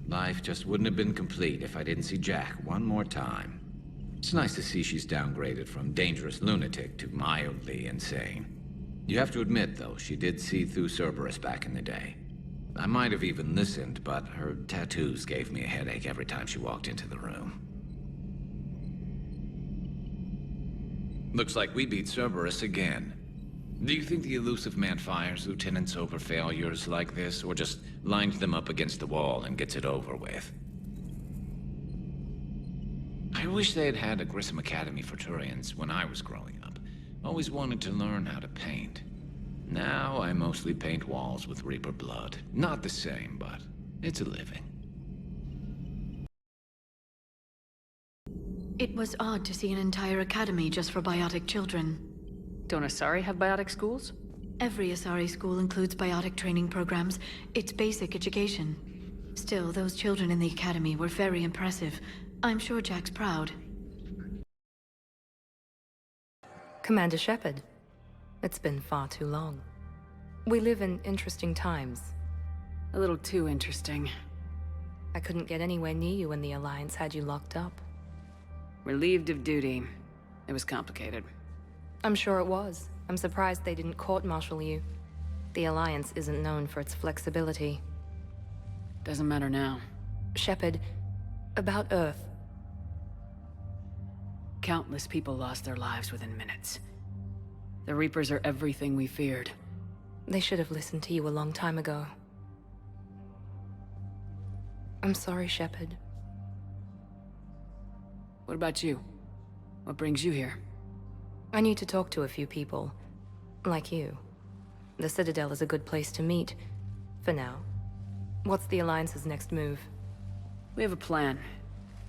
Life just wouldn't have been complete if I didn't see Jack one more time. It's nice to see she's downgraded from dangerous lunatic to mildly insane. You have to admit, though, she did see through Cerberus back in the day. I might have even listened, but her tattoos gave me a headache every time she walked into the room. Looks like we beat Cerberus again. Do you think the elusive man fires lieutenants over failures like this, or just lines them up against the wall and gets it over with? I wish they had had a Grissom Academy for Turians when I was growing up. Always wanted to learn how to paint. Now I mostly paint walls with Reaper blood. Not the same, but it's a living. It was odd to see an entire academy just for biotic children. Don't Asari have biotic schools? Every Asari school includes biotic training programs. It's basic education. Still, those children in the academy were very impressive. I'm sure Jack's proud. Commander Shepard, it's been far too long. We live in interesting times. A little too interesting. I couldn't get anywhere near you when the Alliance had you locked up. Relieved of duty. It was complicated. I'm sure it was. I'm surprised they didn't court-martial you. The Alliance isn't known for its flexibility. Doesn't matter now. Shepard, about Earth. Countless people lost their lives within minutes. The Reapers are everything we feared. They should have listened to you a long time ago. I'm sorry, Shepard. What about you? What brings you here? I need to talk to a few people. Like you. The Citadel is a good place to meet. For now. What's the Alliance's next move? We have a plan.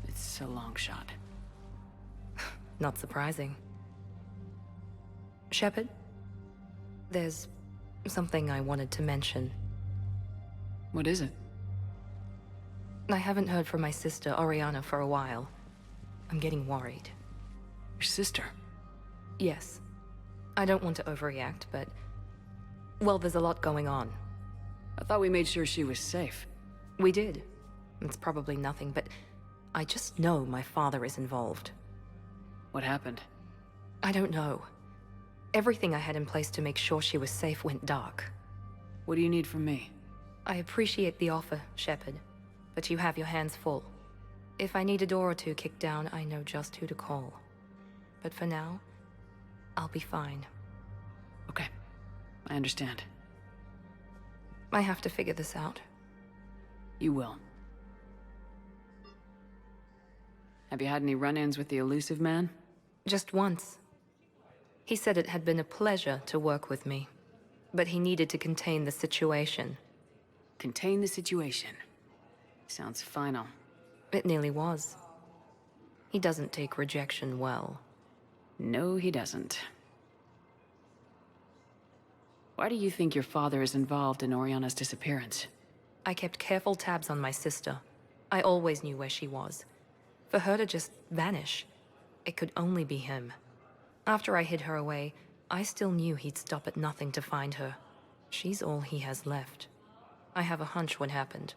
It's a long shot. Not surprising. Shepard? There's something I wanted to mention. What is it? I haven't heard from my sister, Oriana, for a while. I'm getting worried. Your sister? Yes. I don't want to overreact, but... well, there's a lot going on. I thought we made sure she was safe. We did. It's probably nothing, but... I just know my father is involved. What happened? I don't know. Everything I had in place to make sure she was safe went dark. What do you need from me? I appreciate the offer, Shepard, but you have your hands full. If I need a door or two kicked down, I know just who to call. But for now, I'll be fine. Okay. I understand. I have to figure this out. You will. Have you had any run-ins with the elusive man? Just once. He said it had been a pleasure to work with me, but he needed to contain the situation. Contain the situation. Sounds final. It nearly was. He doesn't take rejection well. No, he doesn't. Why do you think your father is involved in Oriana's disappearance? I kept careful tabs on my sister. I always knew where she was. For her to just vanish, it could only be him. After I hid her away, I still knew he'd stop at nothing to find her. She's all he has left. I have a hunch what happened,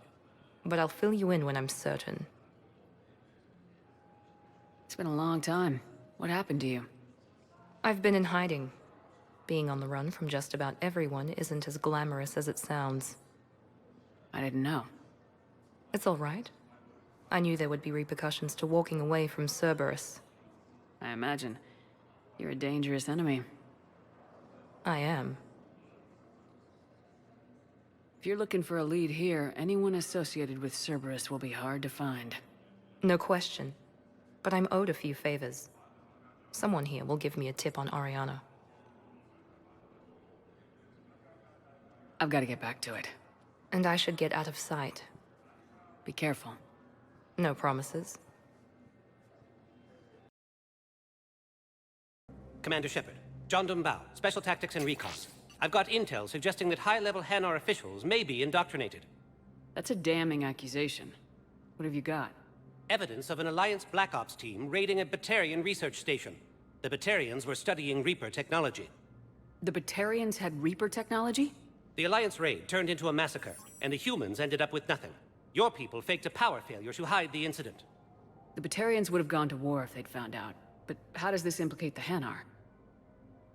but I'll fill you in when I'm certain. It's been a long time. What happened to you? I've been in hiding. Being on the run from just about everyone isn't as glamorous as it sounds. I didn't know. It's all right. I knew there would be repercussions to walking away from Cerberus. I imagine. You're a dangerous enemy. I am. If you're looking for a lead here, anyone associated with Cerberus will be hard to find. No question. But I'm owed a few favors. Someone here will give me a tip on Oriana. I've got to get back to it. And I should get out of sight. Be careful. No promises. Commander Shepard, John Dumbao, Special Tactics and Recon. I've got intel suggesting that high-level Hanar officials may be indoctrinated. That's a damning accusation. What have you got? Evidence of an Alliance Black Ops team raiding a Batarian research station. The Batarians were studying Reaper technology. The Batarians had Reaper technology? The Alliance raid turned into a massacre, and the humans ended up with nothing. Your people faked a power failure to hide the incident. The Batarians would have gone to war if they'd found out. But how does this implicate the Hanar?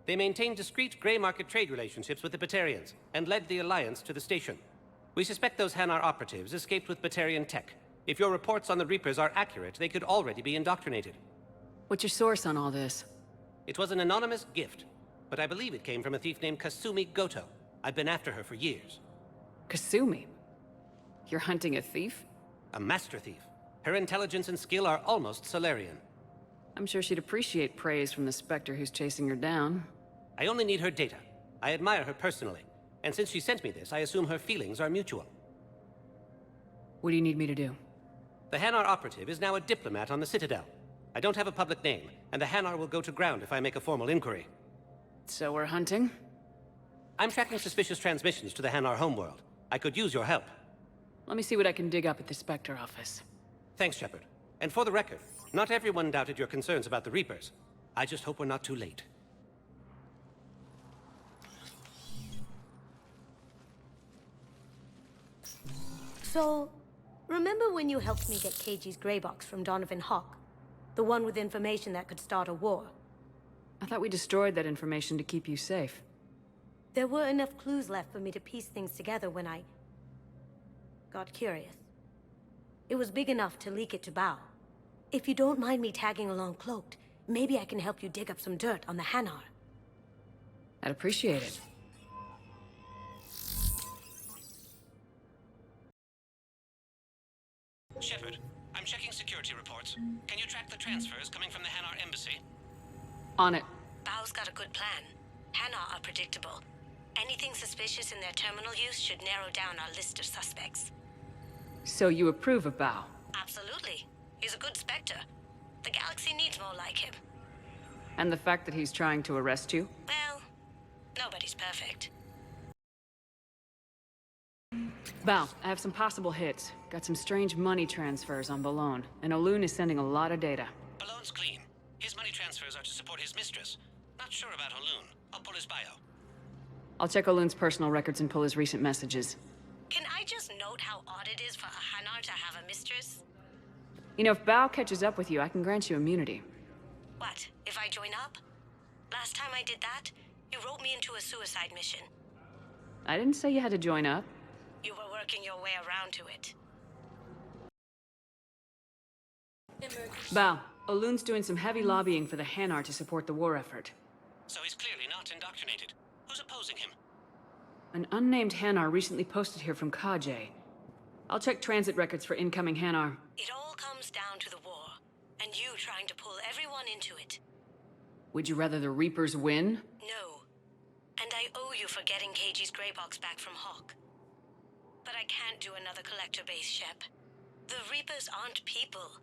They maintained discreet gray market trade relationships with the Batarians, and led the Alliance to the station. We suspect those Hanar operatives escaped with Batarian tech. If your reports on the Reapers are accurate, they could already be indoctrinated. What's your source on all this? It was an anonymous gift, but I believe it came from a thief named Kasumi Goto. I've been after her for years. Kasumi? You're hunting a thief? A master thief. Her intelligence and skill are almost Solarian. I'm sure she'd appreciate praise from the Spectre who's chasing her down. I only need her data. I admire her personally, and since she sent me this, I assume her feelings are mutual. What do you need me to do? The Hanar operative is now a diplomat on the Citadel. I don't have a public name, and the Hanar will go to ground if I make a formal inquiry. So we're hunting? I'm tracking suspicious transmissions to the Hanar homeworld. I could use your help. Let me see what I can dig up at the Spectre office. Thanks, Shepard. And for the record, not everyone doubted your concerns about the Reapers. I just hope we're not too late. So, remember when you helped me get KG's gray box from Donovan Hawk? The one with information that could start a war? I thought we destroyed that information to keep you safe. There were enough clues left for me to piece things together when I got curious. It was big enough to leak it to Bao. If you don't mind me tagging along cloaked, maybe I can help you dig up some dirt on the Hanar. I'd appreciate it. Shepard, I'm checking security reports. Can you track the transfers coming from the Hanar embassy? On it. Bao's got a good plan. Hanar are predictable. Anything suspicious in their terminal use should narrow down our list of suspects. So you approve of Bao? Absolutely. He's a good Spectre. The galaxy needs more like him. And the fact that he's trying to arrest you? Well, nobody's perfect. Bao, I have some possible hits. Got some strange money transfers on Balone, and Olun is sending a lot of data. Balone's clean. His money transfers are to support his mistress. Not sure about Olun. I'll pull his bio. I'll check Olun's personal records and pull his recent messages. Can I just note how odd it is for a Hanar to have a mistress? You know, if Bao catches up with you, I can grant you immunity. What, if I join up? Last time I did that, you wrote me into a suicide mission. I didn't say you had to join up. You were working your way around to it. Bao, Olun's doing some heavy lobbying for the Hanar to support the war effort. So he's clearly not indoctrinated. Who's opposing him? An unnamed Hanar recently posted here from Kajay. I'll check transit records for incoming Hanar. It all comes down to the war, and you trying to pull everyone into it. Would you rather the Reapers win? No. And I owe you for getting KG's gray box back from Hawk. But I can't do another collector base, Shep. The Reapers aren't people.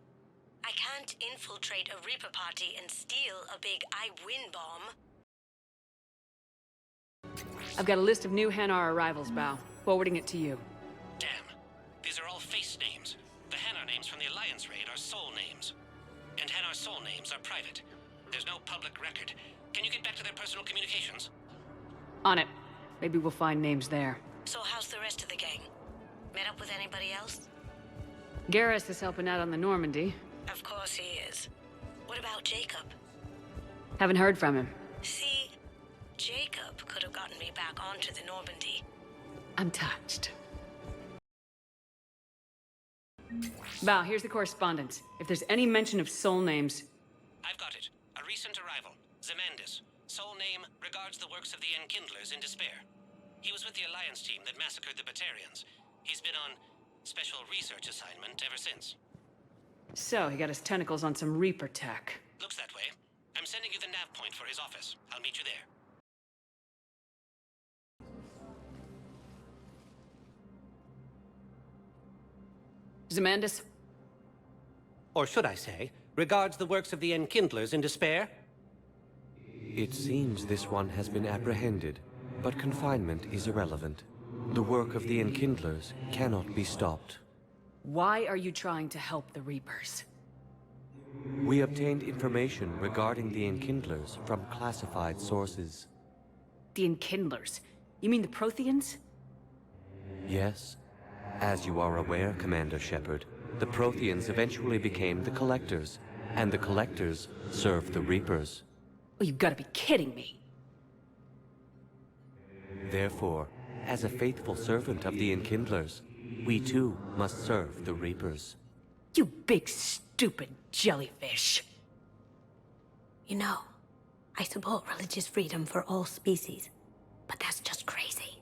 I can't infiltrate a Reaper party and steal a big I-win bomb. I've got a list of new Hanar arrivals, Bao. Forwarding it to you. Damn. These are all face names. The Hanar names from the Alliance raid are soul names. And Hanar soul names are private. There's no public record. Can you get back to their personal communications? On it. Maybe we'll find names there. So how's the rest of the gang? Met up with anybody else? Garrus is helping out on the Normandy. Of course he is. What about Jacob? Haven't heard from him. See, Jacob could have gotten me back onto the Normandy. I'm touched. Bao, here's the correspondence. If there's any mention of soul names... I've got it. A recent arrival. Zemandis. Soul name regards the works of the Enkindlers in despair. He was with the Alliance team that massacred the Batarians. He's been on special research assignment ever since. So, he got his tentacles on some Reaper tech. Looks that way. I'm sending you the nav point for his office. I'll meet you there. Zemandis? Or should I say, regards the works of the Enkindlers in despair? It seems this one has been apprehended, but confinement is irrelevant. The work of the Enkindlers cannot be stopped. Why are you trying to help the Reapers? We obtained information regarding the Enkindlers from classified sources. The Enkindlers? You mean the Protheans? Yes. As you are aware, Commander Shepard, the Protheans eventually became the Collectors, and the Collectors served the Reapers. Oh, you've got to be kidding me. Therefore, as a faithful servant of the Enkindlers, we too must serve the Reapers. You big stupid jellyfish. You know, I support religious freedom for all species, but that's just crazy.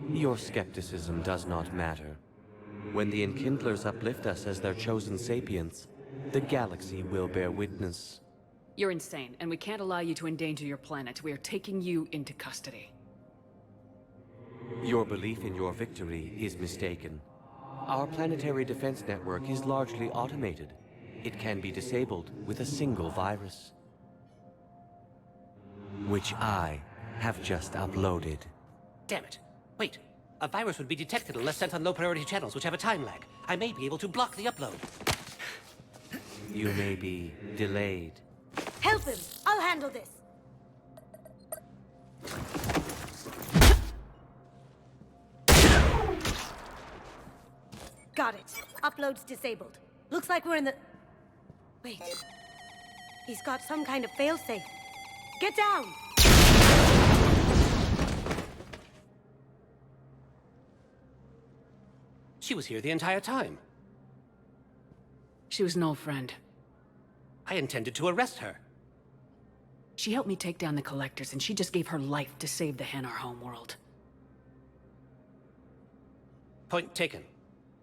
Your skepticism does not matter. When the Enkindlers uplift us as their chosen sapients, the galaxy will bear witness. You're insane, and we can't allow you to endanger your planet. We are taking you into custody. Your belief in your victory is mistaken. Our planetary defense network is largely automated. It can be disabled with a single virus, which I have just uploaded. Damn it. Wait. A virus would be detected unless sent on low-priority channels, which have a time lag. I may be able to block the upload. You may be delayed. Help him! I'll handle this! Got it. Upload's disabled. Looks like we're in the... Wait. He's got some kind of failsafe. Get down! She was here the entire time. She was an old friend. I intended to arrest her. She helped me take down the Collectors, and she just gave her life to save the Hanar homeworld. Point taken.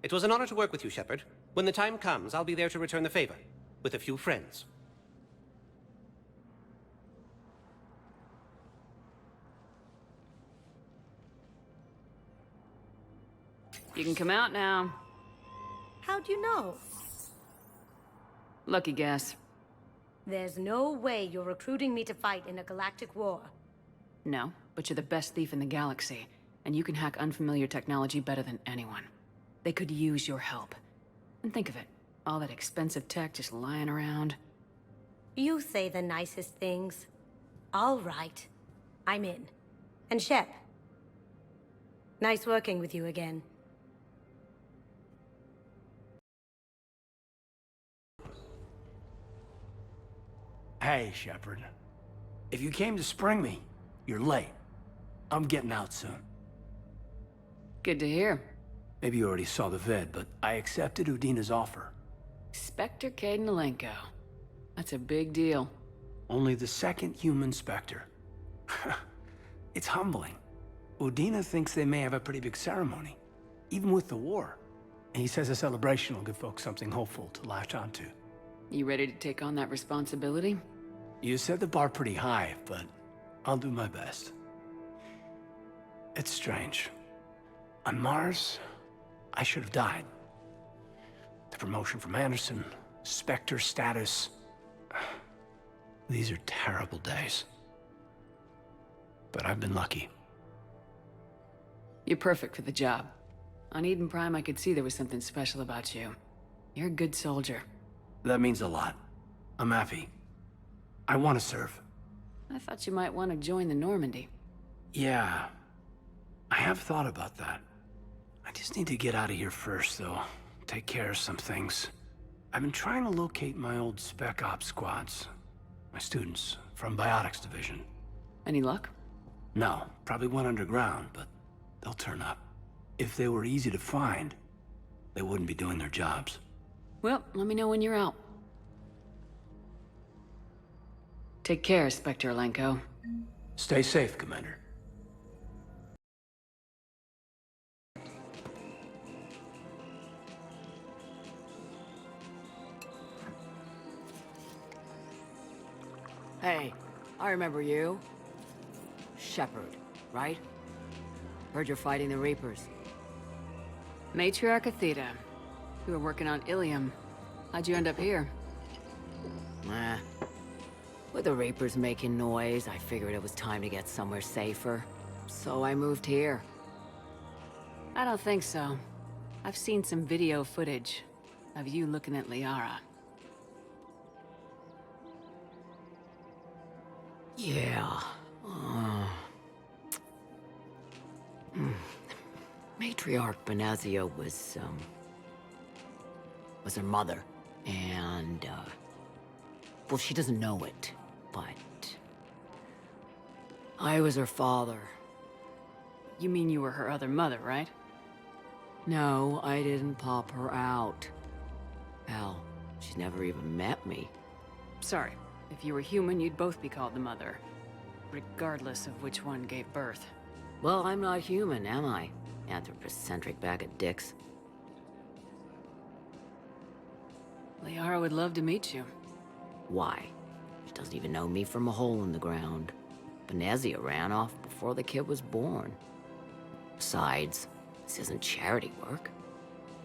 It was an honor to work with you, Shepard. When the time comes, I'll be there to return the favor. With a few friends. You can come out now. How'd you know? Lucky guess. There's no way you're recruiting me to fight in a galactic war. No, but you're the best thief in the galaxy, and you can hack unfamiliar technology better than anyone. They could use your help. And think of it, all that expensive tech just lying around. You say the nicest things. All right. I'm in. And Shep. Nice working with you again. Hey, Shepard. If you came to spring me, you're late. I'm getting out soon. Good to hear. Maybe you already saw the vid, but I accepted Udina's offer. Spectre Kaidan. That's a big deal. Only the second human Spectre. It's humbling. Udina thinks they may have a pretty big ceremony, even with the war. And he says a celebration will give folks something hopeful to latch onto. You ready to take on that responsibility? You set the bar pretty high, but I'll do my best. It's strange. On Mars, I should have died. The promotion from Anderson, Spectre status. These are terrible days. But I've been lucky. You're perfect for the job. On Eden Prime, I could see there was something special about you. You're a good soldier. That means a lot. I'm happy. I want to serve. I thought you might want to join the Normandy. Yeah. I have thought about that. I just need to get out of here first, though. Take care of some things. I've been trying to locate my old Spec Ops squads. My students from Biotics Division. Any luck? No, probably went underground, but they'll turn up. If they were easy to find, they wouldn't be doing their jobs. Well, let me know when you're out. Take care, Spectre Lenko. Stay safe, Commander. Hey, I remember you. Shepard, right? Heard you're fighting the Reapers. Matriarch Athena. You were working on Ilium. How'd you end up here? Nah. With the Reapers making noise, I figured it was time to get somewhere safer. So I moved here. I don't think so. I've seen some video footage of you looking at Liara. Yeah. Matriarch Benazia was her mother. And, well, she doesn't know it, but I was her father. You mean you were her other mother, right? No, I didn't pop her out. Hell, she's never even met me. Sorry, If you were human, you'd both be called the Mother. Regardless of which one gave birth. Well, I'm not human, am I? Anthropocentric bag of dicks. Liara would love to meet you. Why? She doesn't even know me from a hole in the ground. Venezia ran off before the kid was born. Besides, this isn't charity work.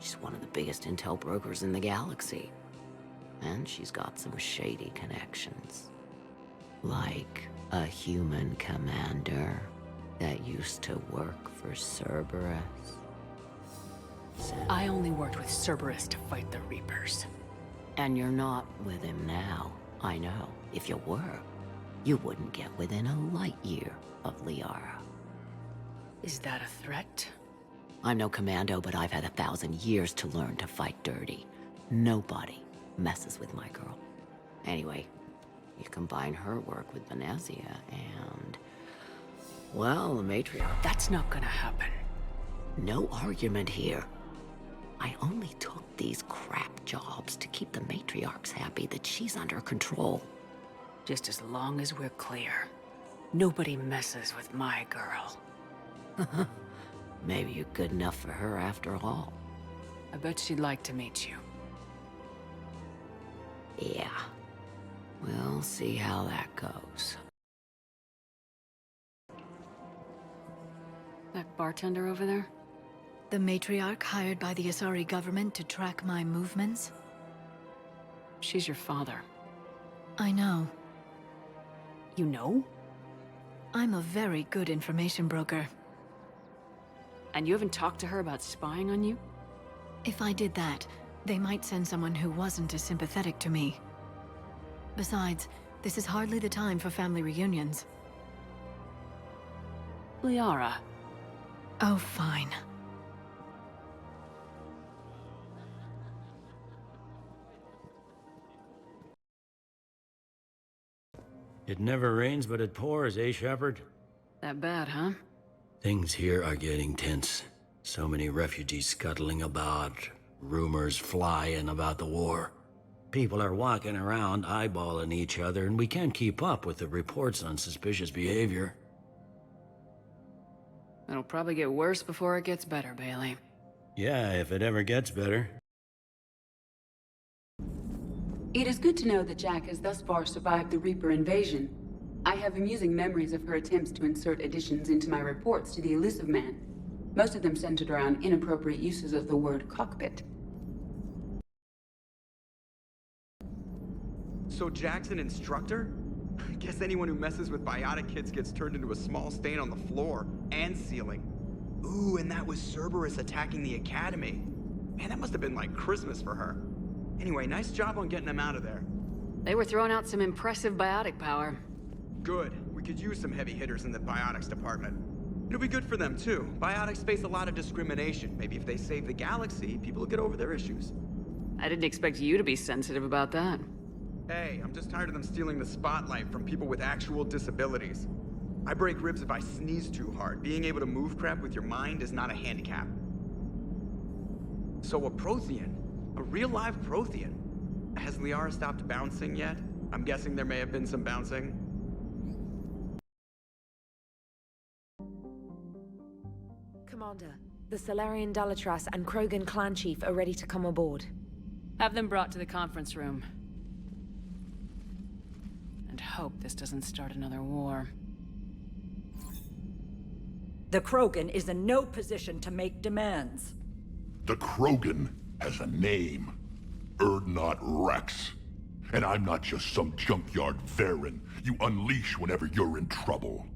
She's one of the biggest intel brokers in the galaxy. And she's got some shady connections. Like a human commander that used to work for Cerberus. I only worked with Cerberus to fight the Reapers. And you're not with him now. I know. If you were, you wouldn't get within a light year of Liara. Is that a threat? I'm no commando, but I've had 1,000 years to learn to fight dirty. Nobody messes with my girl. Anyway, you combine her work with Venezia and... well, the matriarch... That's not gonna happen. No argument here. I only took these crap jobs to keep the matriarchs happy that she's under control. Just as long as we're clear. Nobody messes with my girl. Maybe you're good enough for her after all. I bet she'd like to meet you. Yeah. We'll see how that goes. That bartender over there? The matriarch hired by the Asari government to track my movements? She's your father. I know. You know? I'm a very good information broker. And you haven't talked to her about spying on you? If I did that, they might send someone who wasn't as sympathetic to me. Besides, this is hardly the time for family reunions. Liara. Oh, fine. It never rains, but it pours, eh, Shepard? That bad, huh? Things here are getting tense. So many refugees scuttling about, rumors flying about the war. People are walking around eyeballing each other, and we can't keep up with the reports on suspicious behavior. It'll probably get worse before it gets better, Bailey. Yeah, if it ever gets better. It is good to know that Jack has thus far survived the Reaper invasion. I have amusing memories of her attempts to insert additions into my reports to the Elusive Man. Most of them centered around inappropriate uses of the word cockpit. So Jack's an instructor? I guess anyone who messes with biotic kids gets turned into a small stain on the floor and ceiling. Ooh, and that was Cerberus attacking the academy. Man, that must have been like Christmas for her. Anyway, nice job on getting them out of there. They were throwing out some impressive biotic power. Good. We could use some heavy hitters in the biotics department. It'll be good for them, too. Biotics face a lot of discrimination. Maybe if they save the galaxy, people will get over their issues. I didn't expect you to be sensitive about that. Hey, I'm just tired of them stealing the spotlight from people with actual disabilities. I break ribs if I sneeze too hard. Being able to move crap with your mind is not a handicap. So a Prothean? A real live Prothean? Has Liara stopped bouncing yet? I'm guessing there may have been some bouncing. Commander, the Solarian Dalatras and Krogan clan chief are ready to come aboard. Have them brought to the conference room. And hope this doesn't start another war. The Krogan is in no position to make demands. The Krogan has a name. Urdnot Rex. And I'm not just some junkyard Varen you unleash whenever you're in trouble.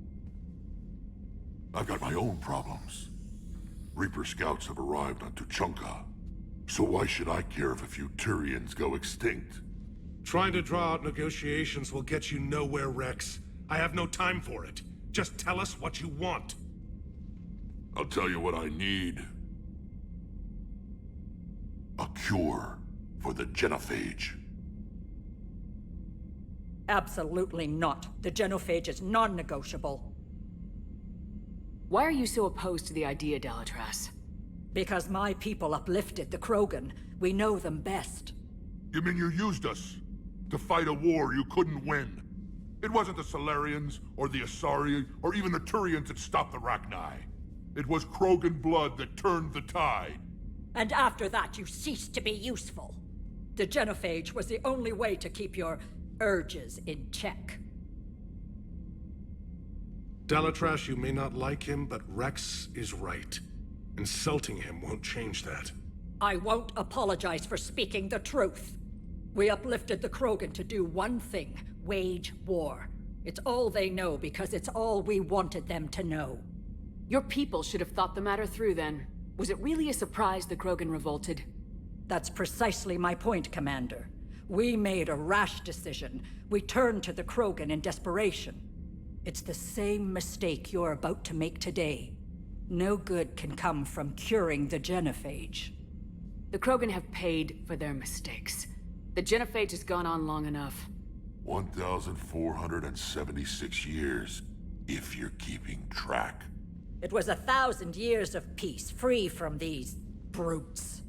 I've got my own problems. Reaper scouts have arrived on Tuchanka. So why should I care if a few Turians go extinct? Trying to draw out negotiations will get you nowhere, Rex. I have no time for it. Just tell us what you want. I'll tell you what I need. A cure for the genophage. Absolutely not. The genophage is non-negotiable. Why are you so opposed to the idea, Dalatras? Because my people uplifted the Krogan. We know them best. You mean you used us to fight a war you couldn't win. It wasn't the Solarians, or the Asari, or even the Turians that stopped the Rachni. It was Krogan blood that turned the tide. And after that, you ceased to be useful. The genophage was the only way to keep your urges in check. Dalatrash, you may not like him, but Rex is right. Insulting him won't change that. I won't apologize for speaking the truth. We uplifted the Krogan to do one thing: wage war. It's all they know because it's all we wanted them to know. Your people should have thought the matter through then. Was it really a surprise the Krogan revolted? That's precisely my point, Commander. We made a rash decision. We turned to the Krogan in desperation. It's the same mistake you're about to make today. No good can come from curing the genophage. The Krogan have paid for their mistakes. The genophage has gone on long enough. 1,476 years, if you're keeping track. It was 1,000 years of peace, free from these brutes.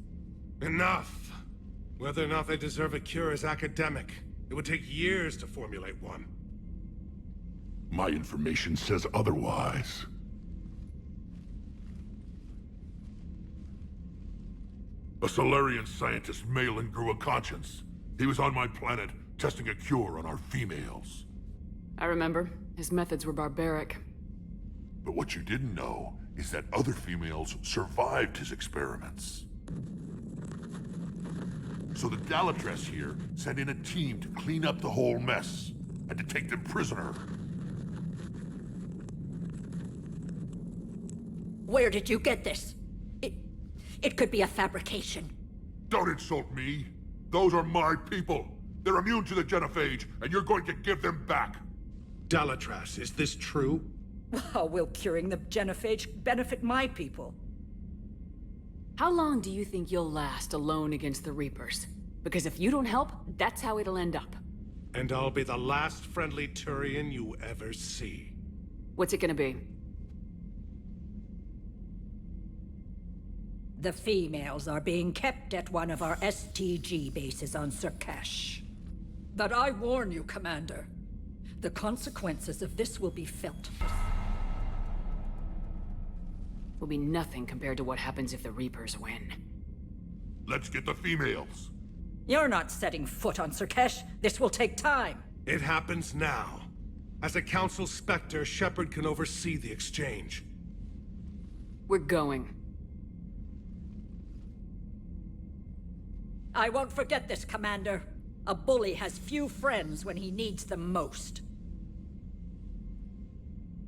Enough! Whether or not they deserve a cure is academic. It would take years to formulate one. My information says otherwise. A Solarian scientist, Malin, grew a conscience. He was on my planet, testing a cure on our females. I remember. His methods were barbaric. But what you didn't know is that other females survived his experiments. So the Dalatrash here sent in a team to clean up the whole mess, and to take them prisoner. Where did you get this? It could be a fabrication. Don't insult me. Those are my people. They're immune to the genophage, and you're going to give them back. Dalatrash, is this true? How will curing the genophage benefit my people? How long do you think you'll last alone against the Reapers? Because if you don't help, that's how it'll end up. And I'll be the last friendly Turian you ever see. What's it gonna be? The females are being kept at one of our STG bases on Surkash. But I warn you, Commander, the consequences of this will be felt. Will be nothing compared to what happens if the Reapers win. Let's get the females. You're not setting foot on Surkash. This will take time. It happens now. As a Council Spectre, Shepard can oversee the exchange. We're going. I won't forget this, Commander. A bully has few friends when he needs them most.